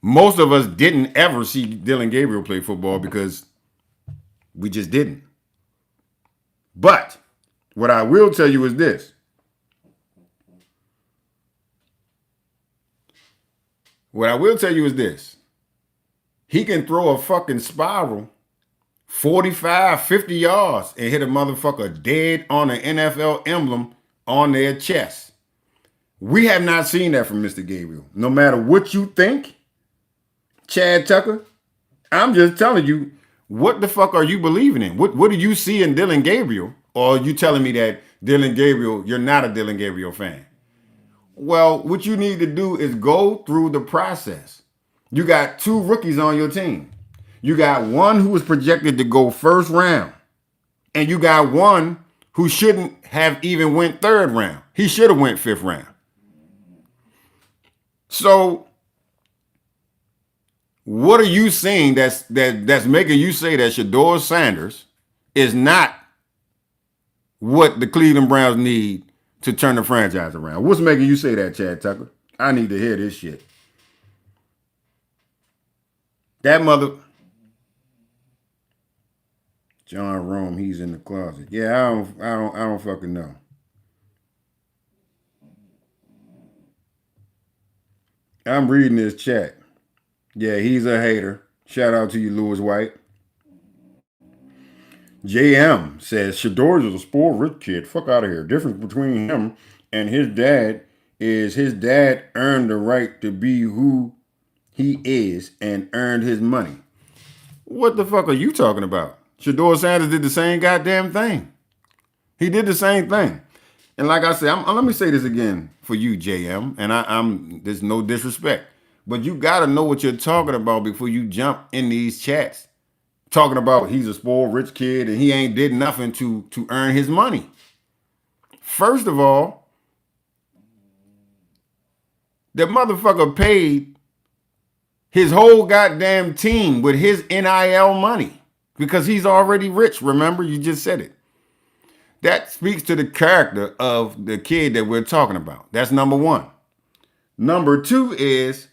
Most of us didn't ever see Dillon Gabriel play football because we just didn't. But what I will tell you is this. He can throw a fucking spiral 45, 50 yards and hit a motherfucker dead on an NFL emblem on their chest. We have not seen that from Mr. Gabriel. No matter what you think, Chad Tucker, I'm just telling you, what the fuck are you believing in? What do you see in Dillon Gabriel? Or are you telling me that Dillon Gabriel, you're not a Dillon Gabriel fan? Well, what you need to do is go through the process. You got 2 rookies on your team. You got one who was projected to go first round. And you got one who shouldn't have even went 3rd round. He should have went 5th round. So what are you seeing that's making you say that Shedeur Sanders is not what the Cleveland Browns need to turn the franchise around? What's making you say that, Chad Tucker? I need to hear this shit. That mother John Rome, he's in the closet. Yeah, I don't fucking know. I'm reading this chat. Yeah, he's a hater. Shout out to you, Lewis White. JM says, Shedeur is a spoiled rich kid. Fuck out of here. Difference between him and his dad is his dad earned the right to be who he is and earned his money. What the fuck are you talking about? Shedeur Sanders did the same goddamn thing. He did the same thing. And like I said, let me say this again for you, JM, and there's no disrespect, but you got to know what you're talking about before you jump in these chats talking about he's a spoiled rich kid and he ain't did nothing to earn his money. First of all, the motherfucker paid his whole goddamn team with his NIL money because he's already rich. Remember, you just said it. That speaks to the character of the kid that we're talking about. That's number one. Number two is,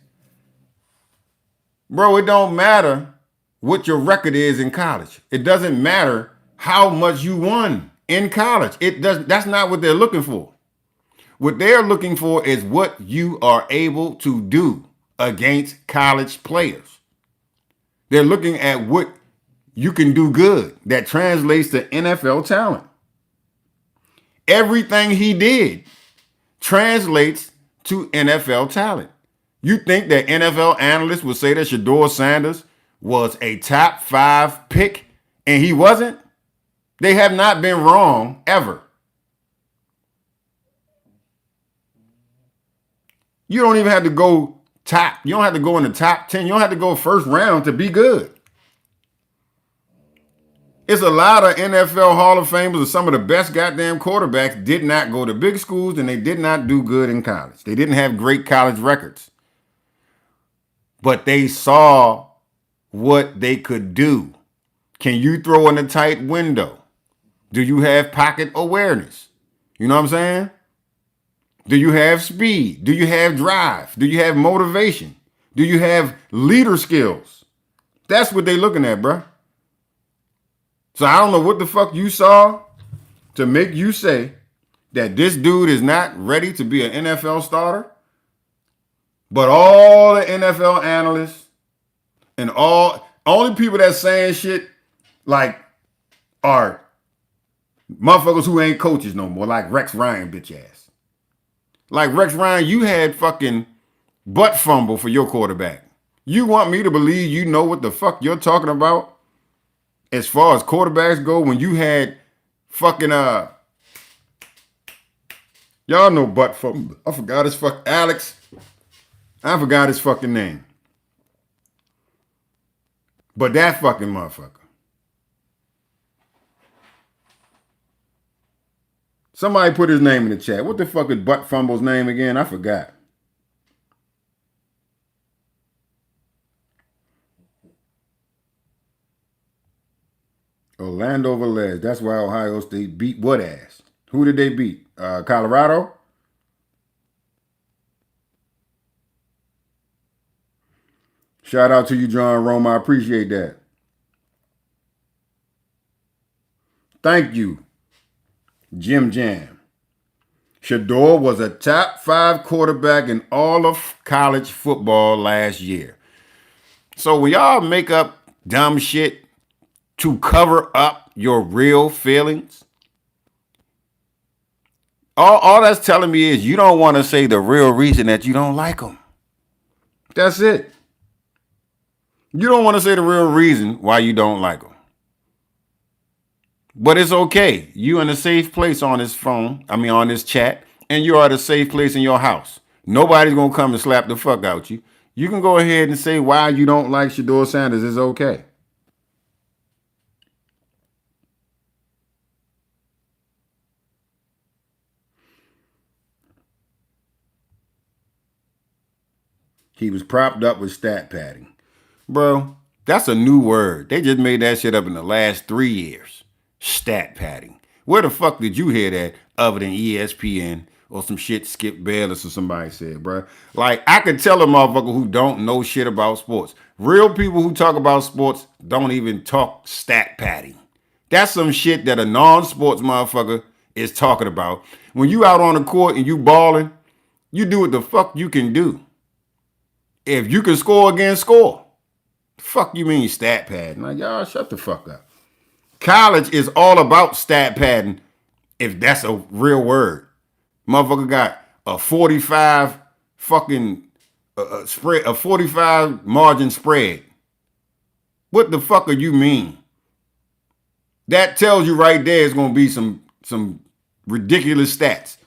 bro, it don't matter what your record is in college. It doesn't matter how much you won in college. That's not what they're looking for. What they're looking for is what you are able to do against college players. They're looking at what you can do good that translates to NFL talent. Everything he did translates to NFL talent. You think that NFL analysts would say that Shedeur Sanders was a top 5 pick and he wasn't? They have not been wrong ever. You don't even have to go top. You don't have to go in the top 10. You don't have to go first round to be good. It's a lot of NFL Hall of Famers and some of the best goddamn quarterbacks did not go to big schools and they did not do good in college. They didn't have great college records. But they saw what they could do. Can you throw in a tight window? Do you have pocket awareness? You know what I'm saying? Do you have speed? Do you have drive? Do you have motivation? Do you have leader skills? That's what they looking at, bro. So I don't know what the fuck you saw to make you say that this dude is not ready to be an NFL starter. But all the NFL analysts and only people that's saying shit like are motherfuckers who ain't coaches no more, like Rex Ryan, bitch ass. Like Rex Ryan, you had fucking butt fumble for your quarterback. You want me to believe you know what the fuck you're talking about as far as quarterbacks go when you had fucking y'all know butt fumble. I forgot his fuck Alex. I forgot his fucking name. But that fucking motherfucker. Somebody put his name in the chat. What the fuck is Butt Fumble's name again? I forgot. Orlando Velez. That's why Ohio State beat what ass? Who did they beat? Colorado? Shout out to you, John Roma. I appreciate that. Thank you, Jim Jam. Shedeur was a top 5 quarterback in all of college football last year. So when y'all make up dumb shit to cover up your real feelings, all that's telling me is you don't want to say the real reason that you don't like them. That's it. You don't want to say the real reason why you don't like them. But it's okay. You in a safe place on this phone, on this chat, and you are at a safe place in your house. Nobody's going to come and slap the fuck out you. You can go ahead and say why you don't like Shedeur Sanders. It's okay. He was propped up with stat padding. Bro, that's a new word. They just made that shit up in the last 3 years. Stat padding. Where the fuck did you hear that other than ESPN or some shit Skip Bayless or somebody said, bro? Like, I could tell a motherfucker who don't know shit about sports. Real people who talk about sports don't even talk stat padding. That's some shit that a non-sports motherfucker is talking about. When you out on the court and you balling, you do what the fuck you can do. If you can score again, score. Fuck you mean stat padding? Like, y'all shut the fuck up. College is all about stat padding, if that's a real word. Motherfucker got a 45 fucking spread, a 45 margin spread. What the fuck you mean? That tells you right there it's gonna be some ridiculous stats.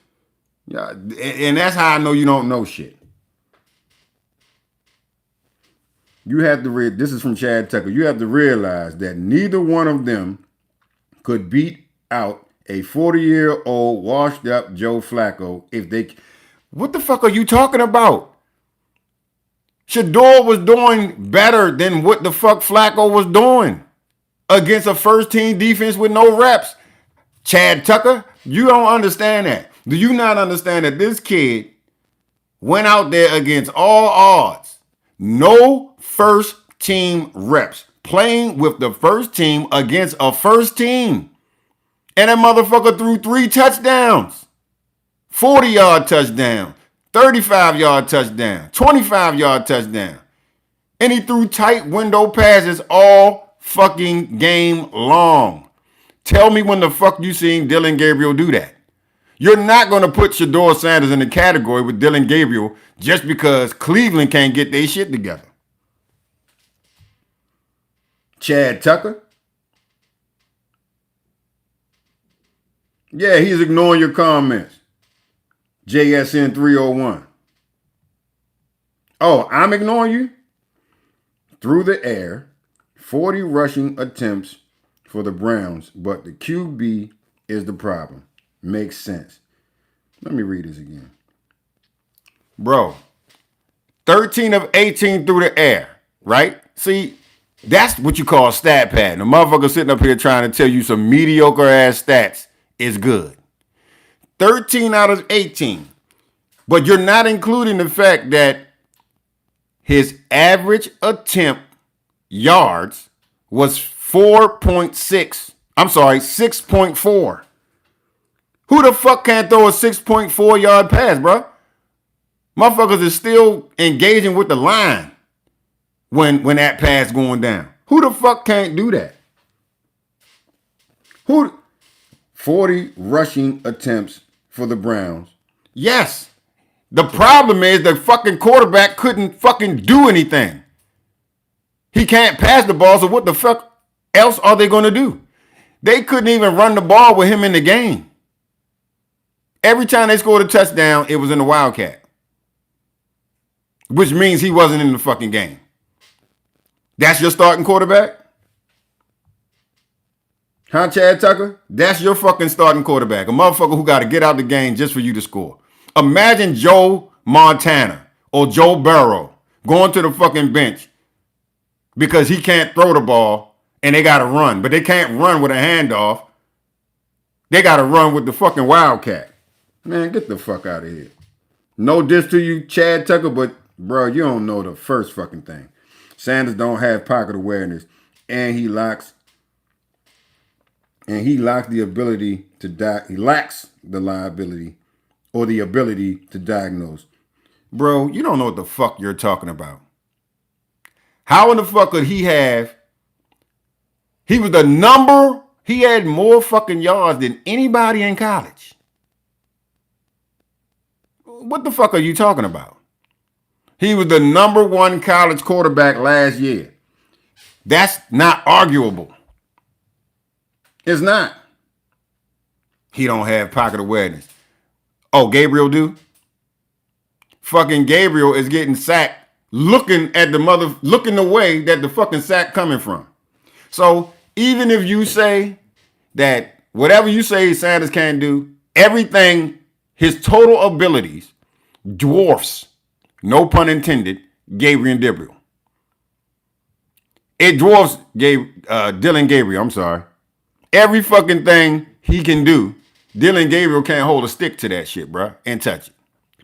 Yeah, and that's how I know you don't know shit. You have to read, this is from Chad Tucker. You have to realize that neither one of them could beat out a 40-year-old washed up Joe Flacco if they. What the fuck are you talking about? Shedeur was doing better than what the fuck Flacco was doing against a first team defense with no reps. Chad Tucker, you don't understand that. Do you not understand that this kid went out there against all odds? No first team reps. Playing with the first team against a first team. And that motherfucker threw 3 touchdowns. 40-yard touchdown. 35-yard touchdown. 25-yard touchdown. And he threw tight window passes all fucking game long. Tell me when the fuck you seen Dillon Gabriel do that. You're not going to put Shedeur Sanders in the category with Dillon Gabriel just because Cleveland can't get their shit together. Chad Tucker? Yeah, he's ignoring your comments. JSN 301. Oh, I'm ignoring you? Through the air, 40 rushing attempts for the Browns, but the QB is the problem. Makes sense. Let me read this again. Bro, 13 of 18 through the air, right? See, that's what you call stat pad. The motherfucker sitting up here trying to tell you some mediocre ass stats is good. 13 out of 18. But you're not including the fact that his average attempt yards was 4.6. I'm sorry, 6.4. Who the fuck can't throw a 6.4 yard pass, bro? Motherfuckers is still engaging with the line when that pass going down. Who the fuck can't do that? 40 rushing attempts for the Browns. Yes. The problem is the fucking quarterback couldn't fucking do anything. He can't pass the ball, so what the fuck else are they going to do? They couldn't even run the ball with him in the game. Every time they scored a touchdown, it was in the Wildcat. Which means he wasn't in the fucking game. That's your starting quarterback? Huh, Chad Tucker? That's your fucking starting quarterback. A motherfucker who got to get out the game just for you to score. Imagine Joe Montana or Joe Burrow going to the fucking bench because he can't throw the ball and they got to run. But they can't run with a handoff. They got to run with the fucking Wildcat. Man, get the fuck out of here. No diss to you, Chad Tucker, but, bro, you don't know the first fucking thing. Sanders don't have pocket awareness, and he lacks the ability to he lacks the liability or the ability to diagnose. Bro, you don't know what the fuck you're talking about. How in the fuck could he have? He was he had more fucking yards than anybody in college. What the fuck are you talking about? He was the number one college quarterback last year. That's not arguable. It's not. He don't have pocket awareness. Oh, Gabriel do? Fucking Gabriel is getting sacked looking the way that the fucking sack coming from. So even if you say that whatever you say Sanders can do, everything, his total abilities dwarfs, no pun intended, Dillon Gabriel. It dwarfs Dillon Gabriel, I'm sorry. Every fucking thing he can do, Dillon Gabriel can't hold a stick to that shit, bro, and touch it.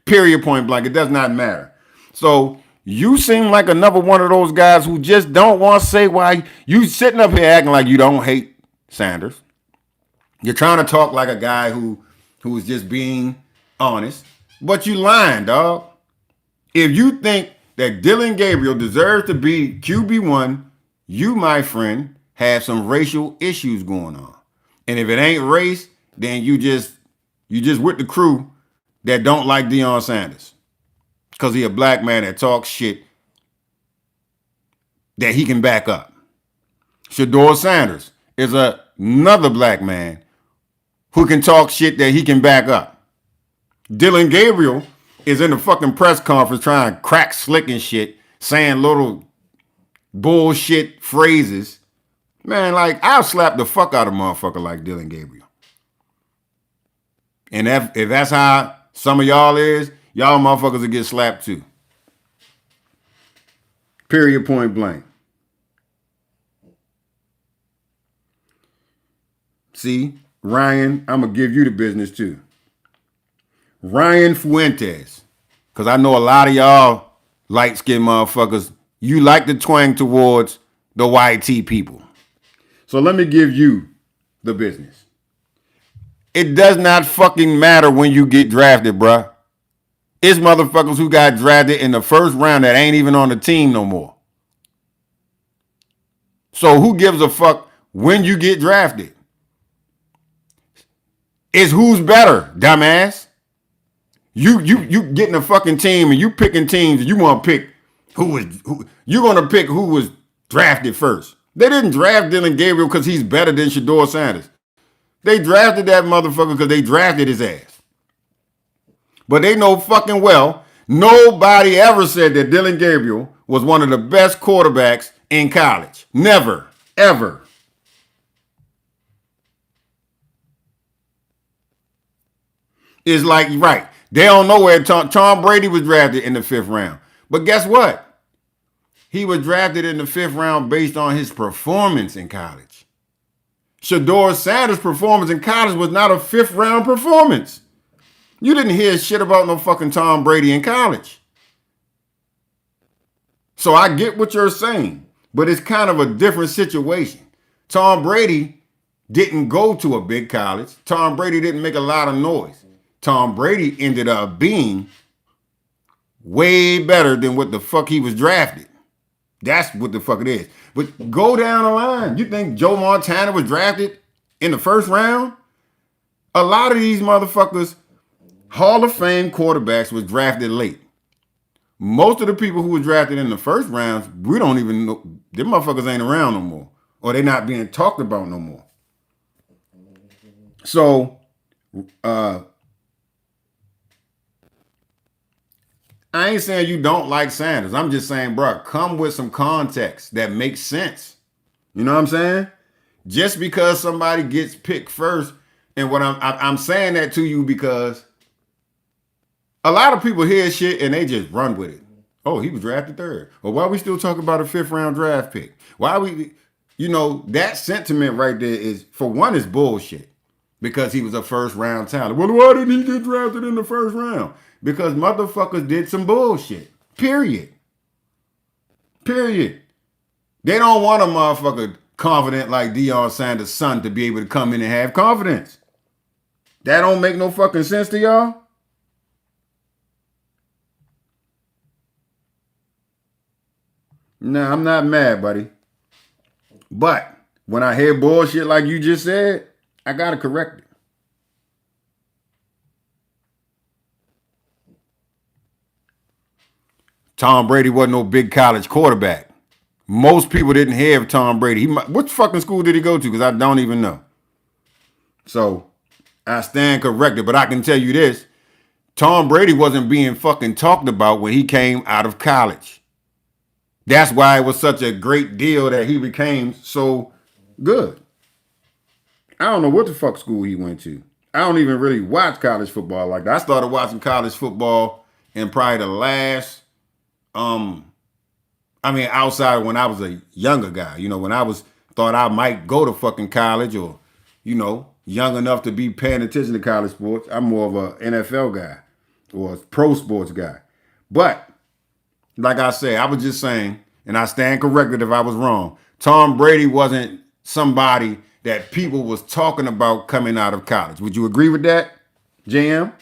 Period, point blank. It does not matter. So you seem like another one of those guys who just don't want to say why you sitting up here acting like you don't hate Sanders. You're trying to talk like a guy who's just being honest, but you lying, dog. If you think that Dillon Gabriel deserves to be QB1, you, my friend, have some racial issues going on. And if it ain't race, then you just with the crew that don't like Deion Sanders. Because he a black man that talks shit that he can back up. Shedeur Sanders is another black man who can talk shit that he can back up. Dillon Gabriel is in the fucking press conference trying to crack slick and shit, saying little bullshit phrases. Man, like, I'll slap the fuck out of a motherfucker like Dillon Gabriel. And if that's how some of y'all is, y'all motherfuckers will get slapped too. Period, point blank. See, Ryan, I'm going to give you the business too. Ryan Fuentes, because I know a lot of y'all light-skinned motherfuckers, you like to twang towards the YT people. So let me give you the business. It does not fucking matter when you get drafted, bruh. It's motherfuckers who got drafted in the first round that ain't even on the team no more. So who gives a fuck when you get drafted? It's who's better, dumbass. You getting a fucking team and you picking teams and you want to pick who you're gonna pick who was drafted first. They didn't draft Dillon Gabriel because he's better than Shedeur Sanders. They drafted that motherfucker because they drafted his ass. But they know fucking well nobody ever said that Dillon Gabriel was one of the best quarterbacks in college. Never, ever. It's like, right, they don't know where Tom Brady was drafted in the 5th round. But guess what? He was drafted in the 5th round based on his performance in college. Shedeur Sanders' performance in college was not a 5th round performance. You didn't hear shit about no fucking Tom Brady in college. So I get what you're saying, but it's kind of a different situation. Tom Brady didn't go to a big college. Tom Brady didn't make a lot of noise. Tom Brady ended up being way better than what the fuck he was drafted. That's what the fuck it is. But go down the line. You think Joe Montana was drafted in the 1st round? A lot of these motherfuckers, Hall of Fame quarterbacks, was drafted late. Most of the people who were drafted in the 1st rounds, we don't even know. Them motherfuckers ain't around no more. Or they not being talked about no more. So, I ain't saying you don't like Sanders. I'm just saying, bro, come with some context that makes sense. You know what I'm saying? Just because somebody gets picked first, and what I'm saying that to you because a lot of people hear shit and they just run with it. Oh, he was drafted 3rd. Well, why are we still talking about a 5th round draft pick? Why are we, that sentiment right there is, for one, is bullshit. Because he was a 1st round talent. Well, why didn't he get drafted in the 1st round? Because motherfuckers did some bullshit. Period. They don't want a motherfucker confident like Deion Sanders' son to be able to come in and have confidence. That don't make no fucking sense to y'all? Nah, I'm not mad, buddy. But when I hear bullshit like you just said, I gotta correct it. Tom Brady wasn't no big college quarterback. Most people didn't hear of Tom Brady. What fucking school did he go to? Because I don't even know. So I stand corrected, but I can tell you this. Tom Brady wasn't being fucking talked about when he came out of college. That's why it was such a great deal that he became so good. I don't know what the fuck school he went to. I don't even really watch college football like that. I started watching college football in probably the last, outside when I was a younger guy. When I thought I might go to fucking college or, young enough to be paying attention to college sports. I'm more of a NFL guy or a pro sports guy. But like I said, I was just saying, and I stand corrected if I was wrong, Tom Brady wasn't somebody that people was talking about coming out of college. Would you agree with that, JM?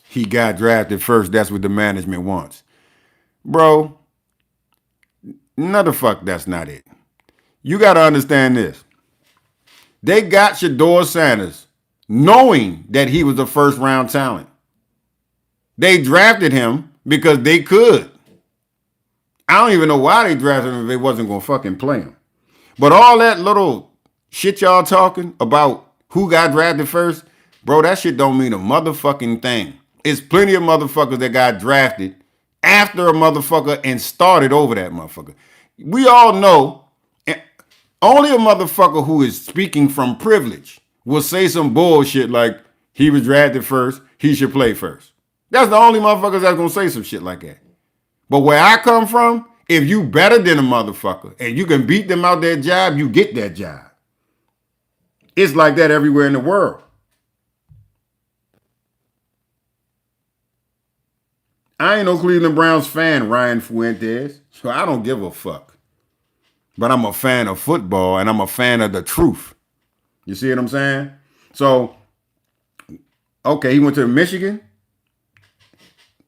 He got drafted first. That's what the management wants. Bro, no the fuck, that's not it. You got to understand this. They got Shedeur Sanders knowing that he was a 1st round talent. They drafted him because they could. I don't even know why they drafted him if they wasn't going to fucking play him. But all that little shit y'all talking about who got drafted first, bro, that shit don't mean a motherfucking thing. It's plenty of motherfuckers that got drafted after a motherfucker and started over that motherfucker. We all know only a motherfucker who is speaking from privilege will say some bullshit like he was drafted first, he should play first. That's the only motherfuckers that's gonna say some shit like that. But where I come from, if you better than a motherfucker and you can beat them out that job, you get that job. It's like that everywhere in the world. I ain't no Cleveland Browns fan, Ryan Fuentes, so I don't give a fuck. But I'm a fan of football and I'm a fan of the truth. You see what I'm saying? So, okay, he went to Michigan.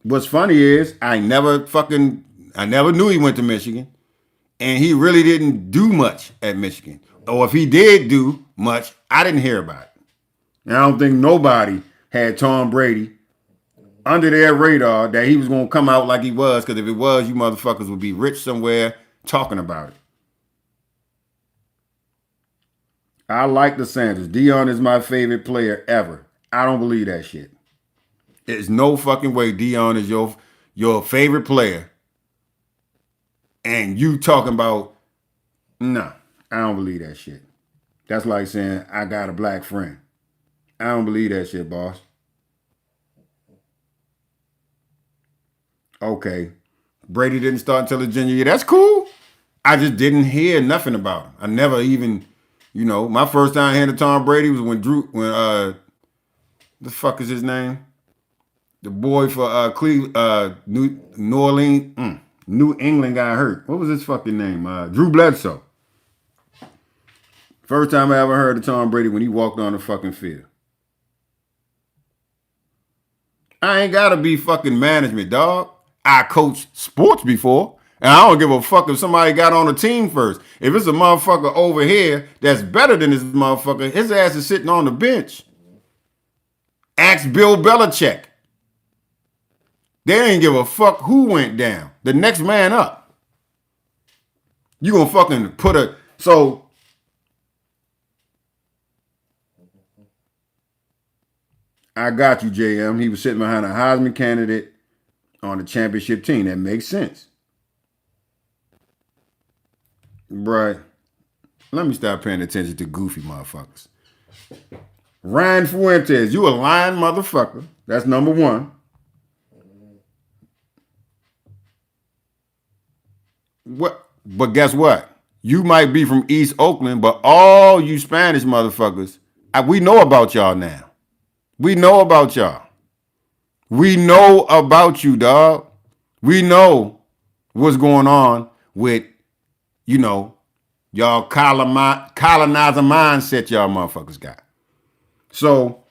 What's funny is I never fucking I never knew he went to Michigan. And he really didn't do much at Michigan. Or if he did do much, I didn't hear about it. And I don't think nobody had Tom Brady under their radar that he was going to come out like he was, because if it was, you motherfuckers would be rich somewhere talking about it. I like the Sanders. Deion is my favorite player ever. I don't believe that shit. There's no fucking way Deion is your favorite player. And you talking about, no, I don't believe that shit. That's like saying, I got a black friend. I don't believe that shit, boss. Okay. Brady didn't start until the junior year. That's cool. I just didn't hear nothing about him. I never even, my first time hearing of Tom Brady was when the fuck is his name? The boy for New England got hurt. What was his fucking name? Drew Bledsoe. First time I ever heard of Tom Brady when he walked on the fucking field. I ain't gotta be fucking management, dog. I coached sports before, and I don't give a fuck if somebody got on the team first. If it's a motherfucker over here that's better than this motherfucker, his ass is sitting on the bench. Ask Bill Belichick. They ain't give a fuck who went down. The next man up. You gonna fucking put a... So... I got you, JM. He was sitting behind a Heisman candidate on the championship team. That makes sense. Bruh, let me stop paying attention to goofy motherfuckers. Ryan Fuentes, you a lying motherfucker. That's number one. What? But guess what? You might be from East Oakland, but all you Spanish motherfuckers, we know about y'all now. We know about y'all. We know about you, dog. We know what's going on with, y'all colonizer mindset y'all motherfuckers got. So,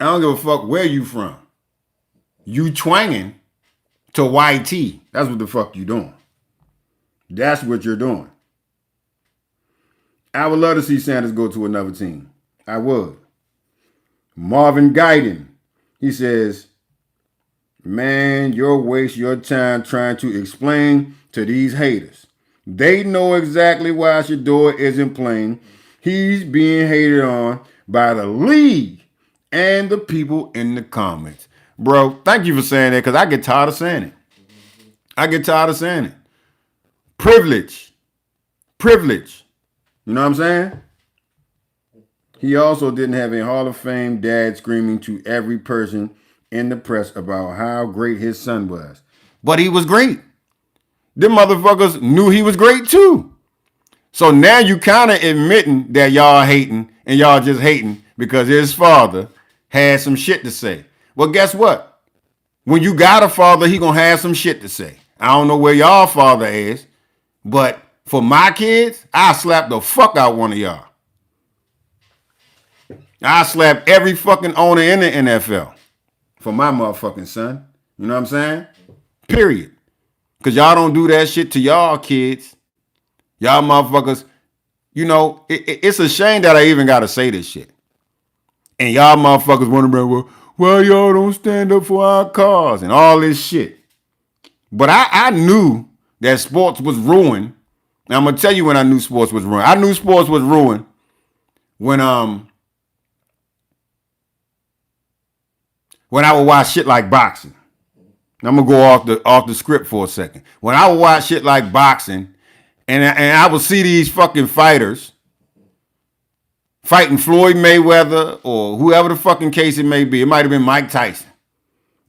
I don't give a fuck where you from. You twanging to YT. That's what the fuck you doing. That's what you're doing. I would love to see Sanders go to another team. I would. Marvin Guyton, he says, man, you'll waste your time trying to explain to these haters. They know exactly why Shedeur isn't playing. He's being hated on by the league and the people in the comments. Bro, thank you for saying that, because I get tired of saying it. Privilege. You know what I'm saying? He also didn't have a Hall of Fame dad screaming to every person in the press about how great his son was. But he was great. Them motherfuckers knew he was great too. So now you kind of admitting that y'all hating, and y'all just hating because his father had some shit to say. Well, guess what? When you got a father, he gonna have some shit to say. I don't know where y'all father is, but for my kids, I slap the fuck out one of y'all. I slap every fucking owner in the NFL for my motherfucking son. You know what I'm saying? Period. Because y'all don't do that shit to y'all kids. Y'all motherfuckers, it's a shame that I even got to say this shit. And y'all motherfuckers wondering, well, why y'all don't stand up for our cause and all this shit. But I knew that sports was ruined. And I'm going to tell you when I knew sports was ruined. I knew sports was ruined when I would watch shit like boxing. I'm gonna go off the script for a second. When I would watch shit like boxing, and I would see these fucking fighters fighting Floyd Mayweather or whoever the fucking case it may be. It might have been Mike Tyson.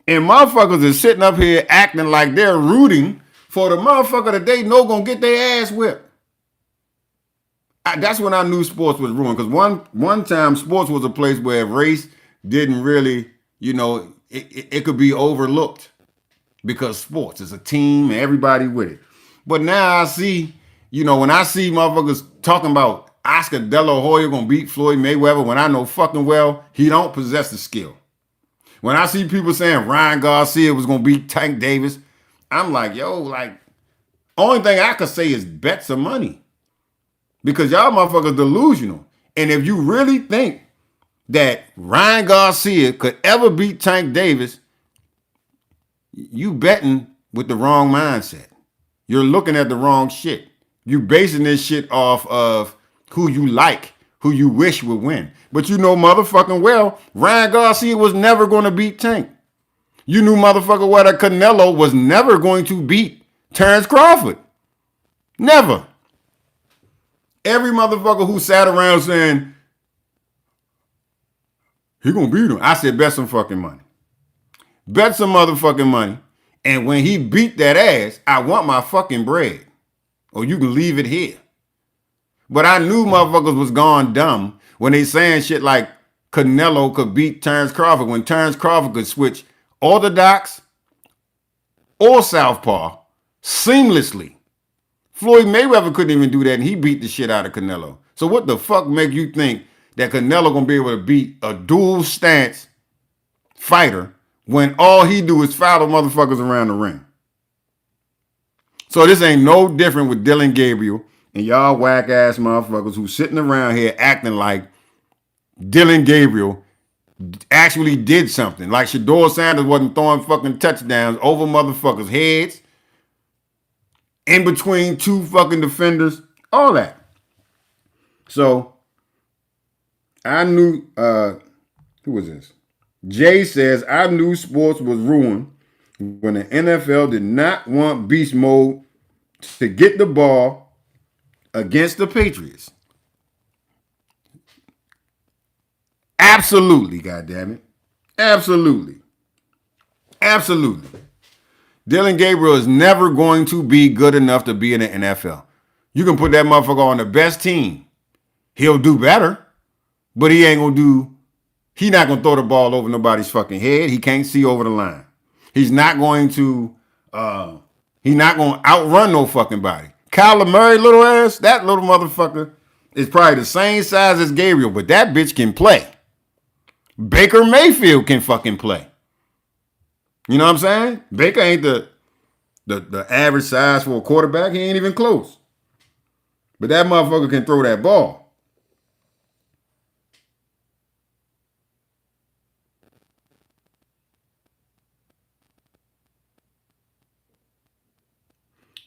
And motherfuckers are sitting up here acting like they're rooting for the motherfucker that they know gonna get their ass whipped. That's when I knew sports was ruined. Because one time sports was a place where race didn't really, it could be overlooked because sports is a team and everybody with it. But now I see, when I see motherfuckers talking about Oscar De La Hoya gonna beat Floyd Mayweather, when I know fucking well he don't possess the skill. When I see people saying Ryan Garcia was gonna beat Tank Davis, I'm like, yo, like, only thing I could say is bet some money. Because y'all motherfuckers delusional. And if you really think that Ryan Garcia could ever beat Tank Davis, you betting with the wrong mindset. You're looking at the wrong shit. You basing this shit off of who you like, who you wish would win. But you know motherfucking well, Ryan Garcia was never going to beat Tank. You knew motherfucker well that Canelo was never going to beat Terrence Crawford. Never. Every motherfucker who sat around saying, he gonna beat him. I said, bet some fucking money. Bet some motherfucking money. And when he beat that ass, I want my fucking bread. Or you can leave it here. But I knew motherfuckers was gone dumb when they saying shit like Canelo could beat Terrence Crawford when Terrence Crawford could switch orthodox or southpaw seamlessly. Floyd Mayweather couldn't even do that, and he beat the shit out of Canelo. So what the fuck make you think that Canelo gonna be able to beat a dual stance fighter when all he do is foul motherfuckers around the ring? So this ain't no different with Dillon Gabriel and y'all whack ass motherfuckers who sitting around here acting like Dillon Gabriel actually did something. Like Shedeur Sanders wasn't throwing fucking touchdowns over motherfuckers' heads, in between two fucking defenders, all that. So I knew, who was this? Jay says, I knew sports was ruined when the NFL did not want beast mode to get the ball against the Patriots. Absolutely, goddammit. Absolutely. Absolutely. Dillon Gabriel is never going to be good enough to be in the NFL. You can put that motherfucker on the best team. He'll do better, but he ain't going to do, he not going to throw the ball over nobody's fucking head. He can't see over the line. He's not going to outrun no fucking body. Kyler Murray, little ass, that little motherfucker is probably the same size as Gabriel, but that bitch can play. Baker Mayfield can fucking play. You know what I'm saying? Baker ain't the average size for a quarterback. He ain't even close. But that motherfucker can throw that ball.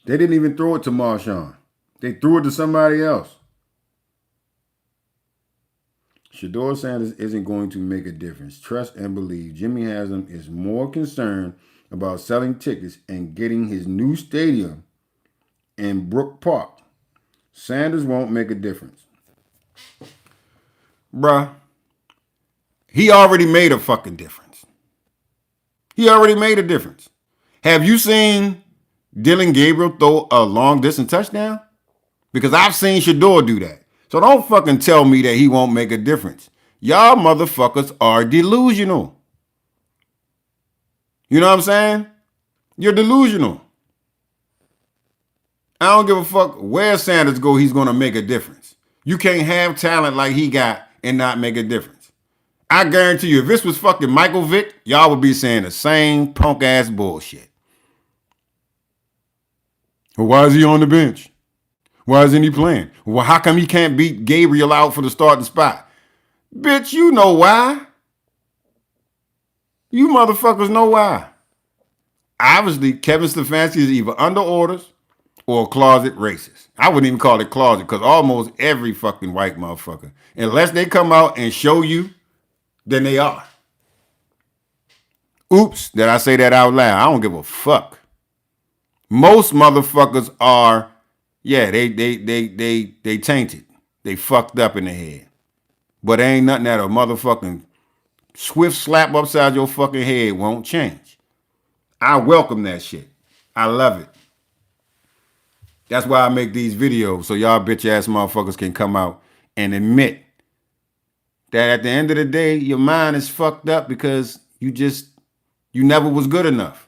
They didn't even throw it to Marshawn. They threw it to somebody else. Shedeur Sanders isn't going to make a difference. Trust and believe. Jimmy Haslam is more concerned about selling tickets and getting his new stadium in Brook Park. Sanders won't make a difference. Bruh, he already made a fucking difference. He already made a difference. Have you seen Dillon Gabriel throw a long distance touchdown? Because I've seen Shedeur do that. So don't fucking tell me that he won't make a difference. Y'all motherfuckers are delusional. You know what I'm saying? You're delusional. I don't give a fuck where Sanders go, he's going to make a difference. You can't have talent like he got and not make a difference. I guarantee you, if this was fucking Michael Vick, y'all would be saying the same punk ass bullshit. Well, why is he on the bench? Why isn't he playing? Well, how come he can't beat Gabriel out for the starting spot? Bitch, you know why. You motherfuckers know why. Obviously, Kevin Stefanski is either under orders or a closet racist. I wouldn't even call it closet because almost every fucking white motherfucker, unless they come out and show you, then they are. Oops, did I say that out loud? I don't give a fuck. Most motherfuckers are, yeah, they tainted. They fucked up in the head. But there ain't nothing that a motherfucking swift slap upside your fucking head won't change. I welcome that shit. I love it. That's why I make these videos, so y'all bitch ass motherfuckers can come out and admit that at the end of the day, your mind is fucked up because you never was good enough.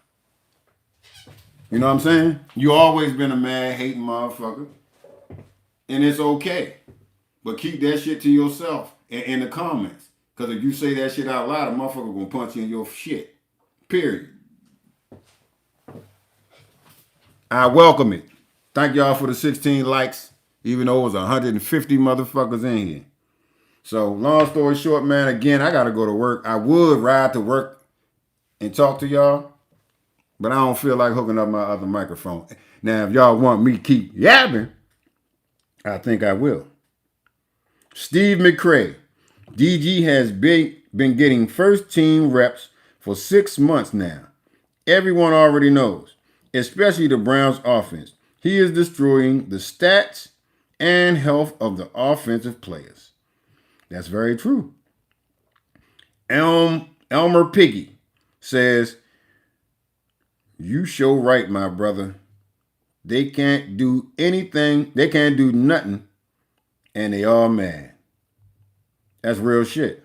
You know what I'm saying? You always been a mad, hating motherfucker. And it's okay. But keep that shit to yourself in the comments. Because if you say that shit out loud, a motherfucker gonna punch you in your shit. Period. I welcome it. Thank y'all for the 16 likes, even though it was 150 motherfuckers in here. So, long story short, man, again, I got to go to work. I would ride to work and talk to y'all, but I don't feel like hooking up my other microphone. Now, if y'all want me to keep yapping, I think I will. Steve McCray. DG has been getting first team reps for 6 months now. Everyone already knows, especially the Browns offense. He is destroying the stats and health of the offensive players. That's very true. Elmer Piggy says, you show right, my brother. They can't do anything. They can't do nothing. And they all mad. That's real shit.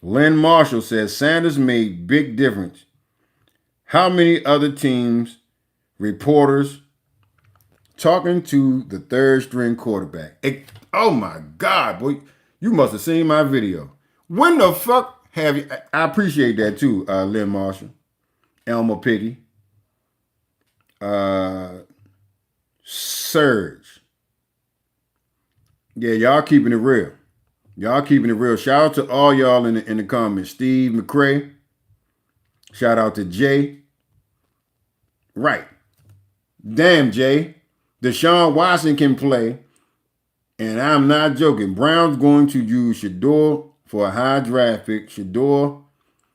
Lynn Marshall says, Sanders made big difference. How many other teams, reporters, talking to the third string quarterback? Oh my God, boy. You must have seen my video. When the fuck have you? I appreciate that too, Lynn Marshall. Elmer Piggy. Surge. Yeah, y'all keeping it real. Y'all keeping it real. Shout out to all y'all in the comments. Steve McCray. Shout out to Jay. Right. Damn, Jay. Deshaun Watson can play. And I'm not joking. Brown's going to use Shedeur for a high draft pick. Shedeur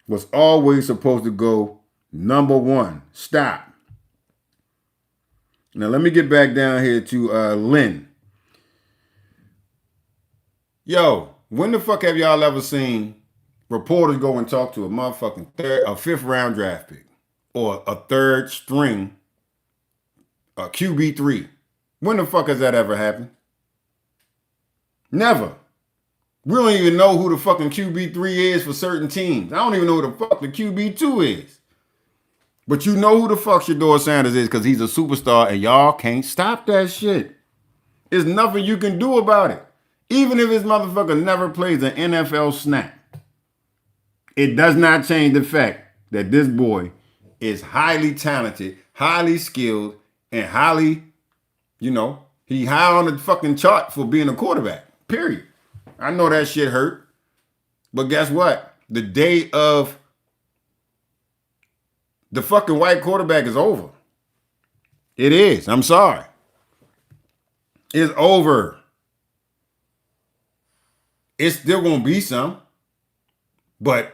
was always supposed to go number 1. Stop. Now, let me get back down here to Lynn. Yo, when the fuck have y'all ever seen reporters go and talk to a motherfucking 5th round draft pick or a 3rd string, a QB3? When the fuck has that ever happened? Never. We don't even know who the fucking QB3 is for certain teams. I don't even know who the fuck the QB2 is. But you know who the fuck Shedeur Sanders is because he's a superstar and y'all can't stop that shit. There's nothing you can do about it. Even if this motherfucker never plays an NFL snap, it does not change the fact that this boy is highly talented, highly skilled, and highly, he high on the fucking chart for being a quarterback, period. I know that shit hurt, but guess what? The day of the fucking white quarterback is over. It is. I'm sorry. It's over. It's still going to be some. But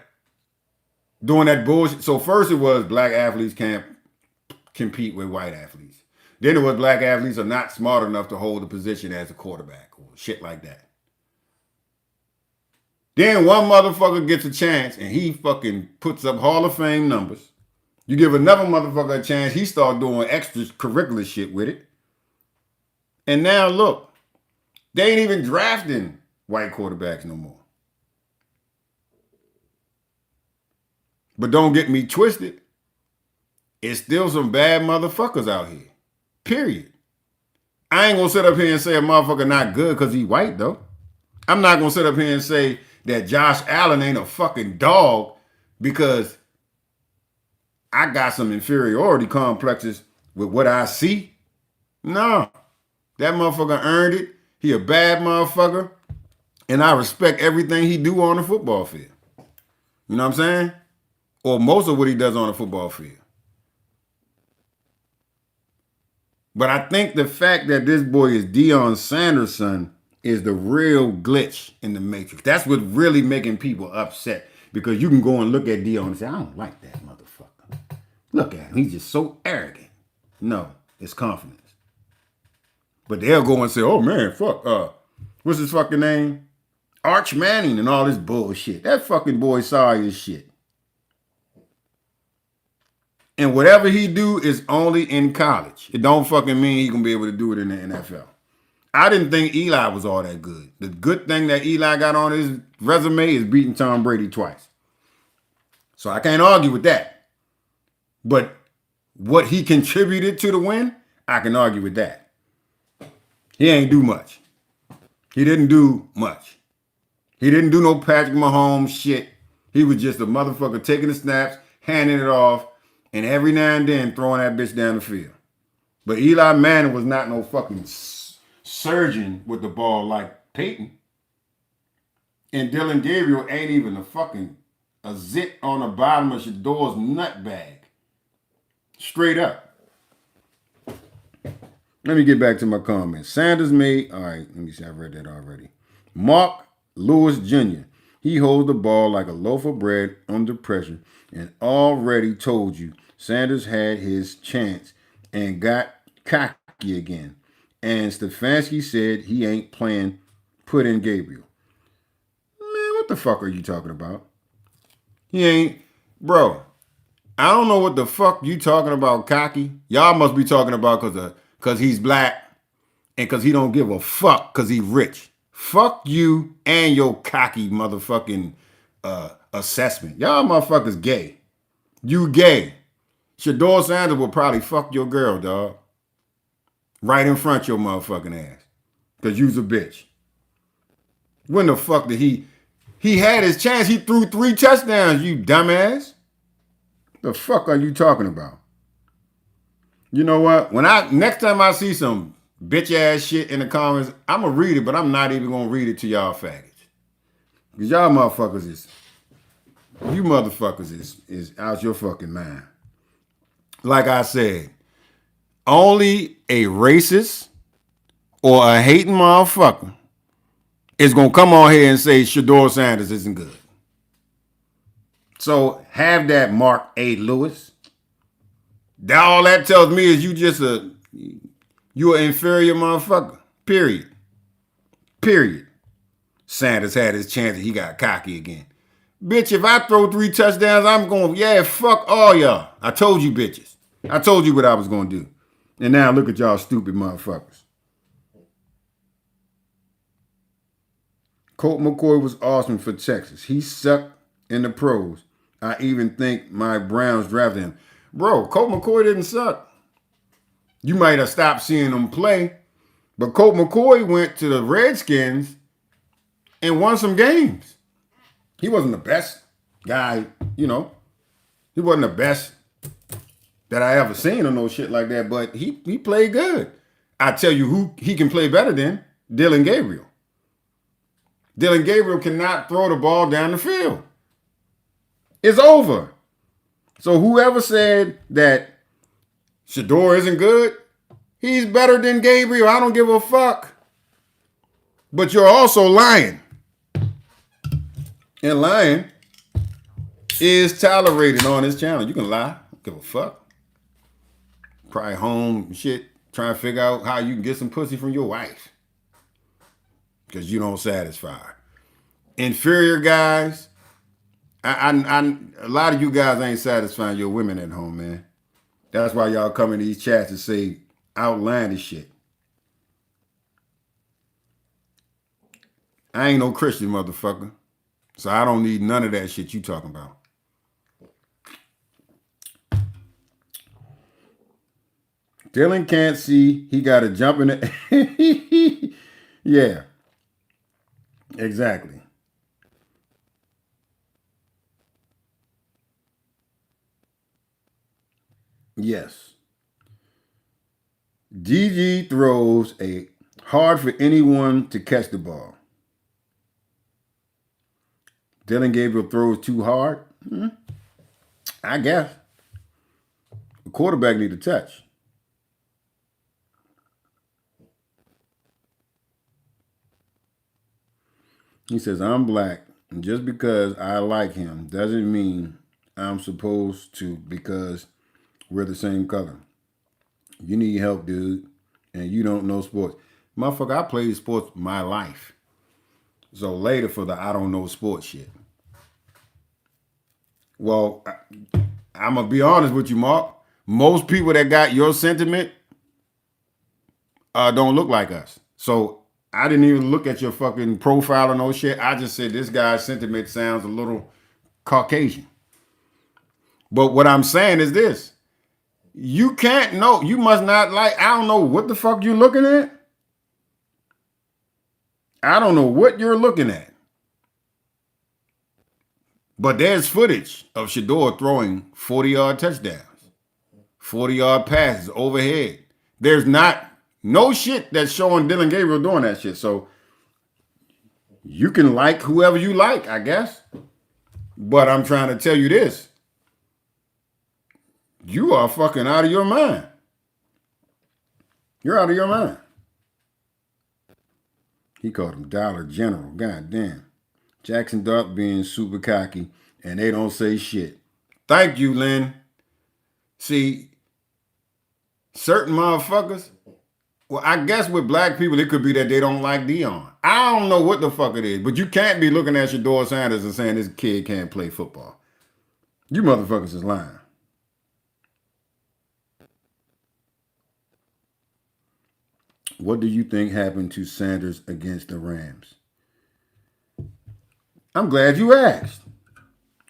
doing that bullshit. So first it was black athletes can't compete with white athletes. Then it was black athletes are not smart enough to hold a position as a quarterback or shit like that. Then one motherfucker gets a chance and he fucking puts up Hall of Fame numbers. You give another motherfucker a chance, he start doing extracurricular shit with it. And now look, they ain't even drafting white quarterbacks no more. But don't get me twisted. It's still some bad motherfuckers out here. Period. I ain't gonna sit up here and say a motherfucker not good because he white though. I'm not gonna sit up here and say that Josh Allen ain't a fucking dog because I got some inferiority complexes with what I see. No. That motherfucker earned it. He a bad motherfucker. And I respect everything he do on the football field. You know what I'm saying? Or most of what he does on the football field. But I think the fact that this boy is Dillon Sanders' son is the real glitch in the matrix. That's what's really making people upset. Because you can go and look at Dillon and say, I don't like that motherfucker. Look at him. He's just so arrogant. No, it's confidence. But they'll go and say, oh man, fuck, what's his fucking name? Arch Manning and all this bullshit. That fucking boy sorry as shit. And whatever he do is only in college. It don't fucking mean he gonna be able to do it in the NFL. I didn't think Eli was all that good. The good thing that Eli got on his resume is beating Tom Brady twice. So I can't argue with that. But what he contributed to the win, I can argue with that. He ain't do much. He didn't do much. He didn't do no Patrick Mahomes shit. He was just a motherfucker taking the snaps, handing it off, and every now and then throwing that bitch down the field. But Eli Manning was not no fucking surgeon with the ball like Peyton. And Dillon Gabriel ain't even a zit on the bottom of Shedeur's nut bag. Straight up. Let me get back to my comments. Sanders made, all right, let me see, I read that already. Mark Lewis Jr., he holds the ball like a loaf of bread under pressure and already told you Sanders had his chance and got cocky again. And Stefanski said he ain't playing, put in Gabriel. Man, what the fuck are you talking about? He ain't, bro. I don't know what the fuck you talking about, cocky. Y'all must be talking about because he's black and because he don't give a fuck because he rich. Fuck you and your cocky motherfucking assessment. Y'all motherfuckers gay. You gay. Shedeur Sanders will probably fuck your girl, dog. Right in front of your motherfucking ass. Because you's a bitch. When the fuck did he had his chance. He threw 3 touchdowns, you dumbass. The fuck are you talking about? You know what? Next time I see some bitch ass shit in the comments, I'm gonna read it, but I'm not even gonna read it to y'all faggots. Because y'all motherfuckers is out your fucking mind. Like I said, only a racist or a hating motherfucker is gonna come on here and say Shedeur Sanders isn't good. So have that, Mark A. Lewis. All that tells me is you an inferior motherfucker. Period. Sanders had his chance and he got cocky again. Bitch, if I throw 3 touchdowns, I'm going, yeah, fuck all y'all. I told you bitches. I told you what I was going to do. And now look at y'all stupid motherfuckers. Colt McCoy was awesome for Texas. He sucked in the pros. I even think my Browns drafted him. Bro, Colt McCoy didn't suck. You might have stopped seeing him play, but Colt McCoy went to the Redskins and won some games. He wasn't the best guy, you know. He wasn't the best that I ever seen or no shit like that, but he played good. I tell you who he can play better than, Dillon Gabriel. Dillon Gabriel cannot throw the ball down the field. It's over. So whoever said that Shedeur isn't good, he's better than Gabriel. I don't give a fuck. But you're also lying. And lying is tolerated on this channel. You can lie. Don't give a fuck. Probably home shit, trying to figure out how you can get some pussy from your wife. Because you don't satisfy her. Inferior guys, a lot of you guys ain't satisfying your women at home, man. That's why y'all come in these chats and say outlandish shit. I ain't no Christian motherfucker. So I don't need none of that shit you talking about. Dillon can't see. He got to jump in the... Yeah. Exactly. Yes. DG throws a hard for anyone to catch the ball. Dillon Gabriel throws too hard? I guess. The quarterback need a touch. He says, I'm black, and just because I like him doesn't mean I'm supposed to because we're the same color. You need help, dude, and you don't know sports. Motherfucker, I played sports my life. So later for the I don't know sports shit. Well, I'm going to be honest with you, Mark. Most people that got your sentiment don't look like us. So I didn't even look at your fucking profile or no shit. I just said this guy's sentiment sounds a little Caucasian. But what I'm saying is this. You can't know. You must not like, I don't know what the fuck you're looking at. I don't know what you're looking at. But there's footage of Shedeur throwing 40-yard touchdowns. 40-yard passes overhead. There's not no shit that's showing Dillon Gabriel doing that shit. So you can like whoever you like, I guess. But I'm trying to tell you this. You are fucking out of your mind. You're out of your mind. He called him Dollar General. God damn. Jackson Dart being super cocky, and they don't say shit. Thank you, Lynn. See, certain motherfuckers, well, I guess with black people, it could be that they don't like Dion. I don't know what the fuck it is, but you can't be looking at Shedeur Sanders and saying this kid can't play football. You motherfuckers is lying. What do you think happened to Sanders against the Rams? I'm glad you asked.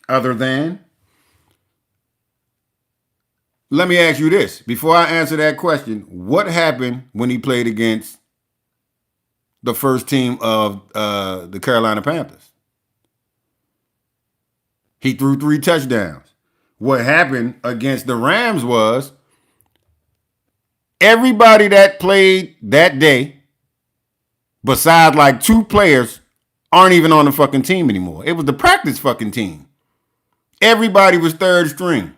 Other than, let me ask you this. Before I answer that question, what happened when he played against the first team of the Carolina Panthers? He threw 3 touchdowns. What happened against the Rams was everybody that played that day, besides like 2 players, aren't even on the fucking team anymore. It was the practice fucking team. Everybody was third string.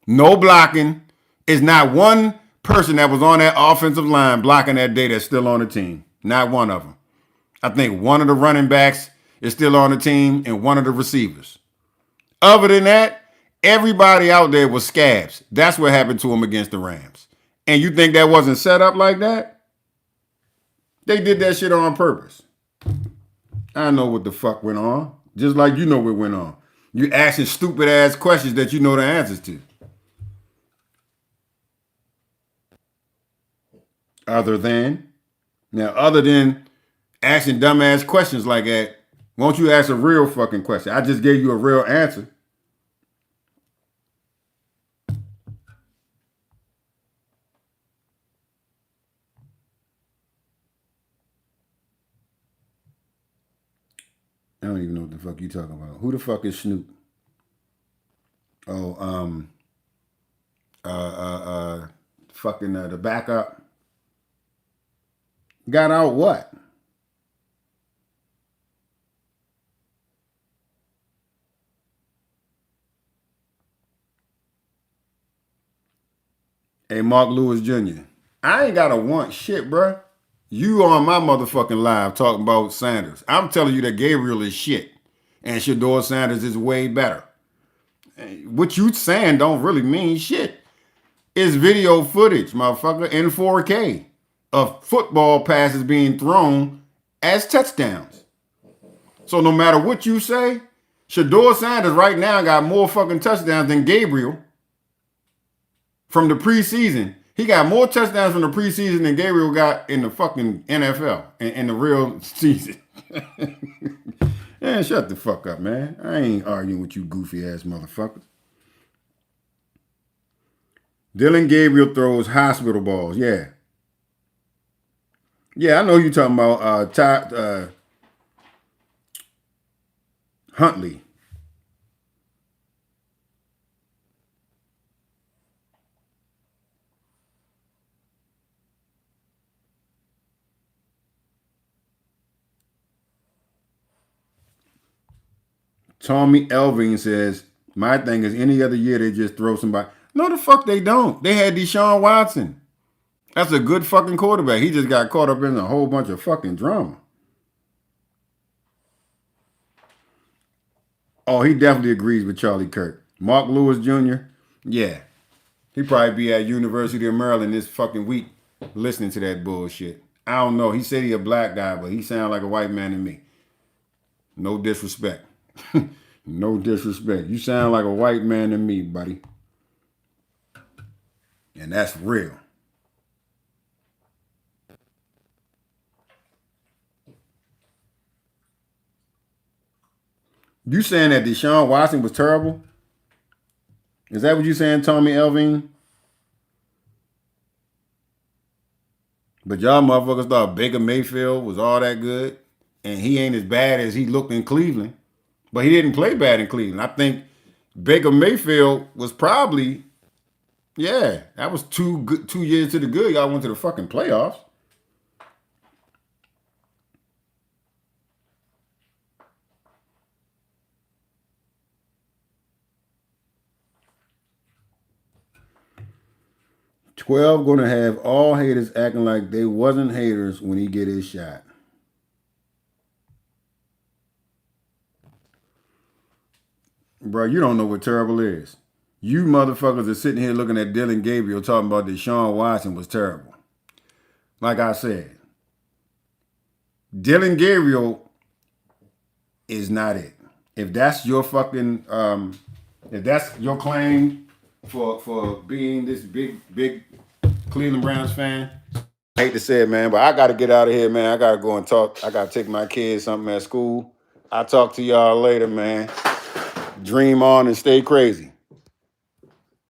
No blocking. It's not one person that was on that offensive line blocking that day that's still on the team. Not one of them. I think one of the running backs is still on the team and one of the receivers. Other than that, everybody out there was scabs. That's what happened to him against the Rams. And you think that wasn't set up like that? They did that shit on purpose. I know what the fuck went on. Just like you know what went on. You asking stupid ass questions that you know the answers to. Other than asking dumbass questions like that, won't you ask a real fucking question? I just gave you a real answer. I don't even know what the fuck you talking about. Who the fuck is Snoop? Oh, fucking the backup. Got out what? Hey, Mark Lewis Jr. I ain't gotta want shit, bruh. You on my motherfucking live talking about Sanders. I'm telling you that Gabriel is shit. And Shedeur Sanders is way better. What you saying don't really mean shit. It's video footage, motherfucker, in 4K of football passes being thrown as touchdowns. So no matter what you say, Shedeur Sanders right now got more fucking touchdowns than Gabriel from the preseason. He got more touchdowns from the preseason than Gabriel got in the fucking NFL, in the real season. Man, shut the fuck up, man. I ain't arguing with you goofy ass motherfuckers. Dillon Gabriel throws hospital balls. Yeah. Yeah, I know you talking about Huntley. Tommy Elving says, my thing is any other year they just throw somebody. No, the fuck they don't. They had Deshaun Watson. That's a good fucking quarterback. He just got caught up in a whole bunch of fucking drama. Oh, he definitely agrees with Charlie Kirk. Mark Lewis Jr., yeah. He probably be at University of Maryland this fucking week listening to that bullshit. I don't know. He said he a black guy, but he sound like a white man to me. No disrespect. No disrespect. You sound like a white man to me, buddy. And that's real. You saying that Deshaun Watson was terrible? Is that what you saying, Tommy Elving? But y'all motherfuckers thought Baker Mayfield was all that good, and he ain't as bad as he looked in Cleveland. But he didn't play bad in Cleveland. I think Baker Mayfield was probably Yeah, that was 2 years to the good. Y'all went to the fucking playoffs. $12 gonna have all haters acting like they wasn't haters when he get his shot. Bro, you don't know what terrible is. You motherfuckers are sitting here looking at Dillon Gabriel talking about Deshaun Watson was terrible. Like I said, Dillon Gabriel is not it. If that's your fucking if that's your claim for being this big Cleveland Browns fan, I hate to say it, man, but I gotta get out of here, man. I gotta go and talk. I gotta take my kids something at school. I'll talk to y'all later, man. Dream on and stay crazy.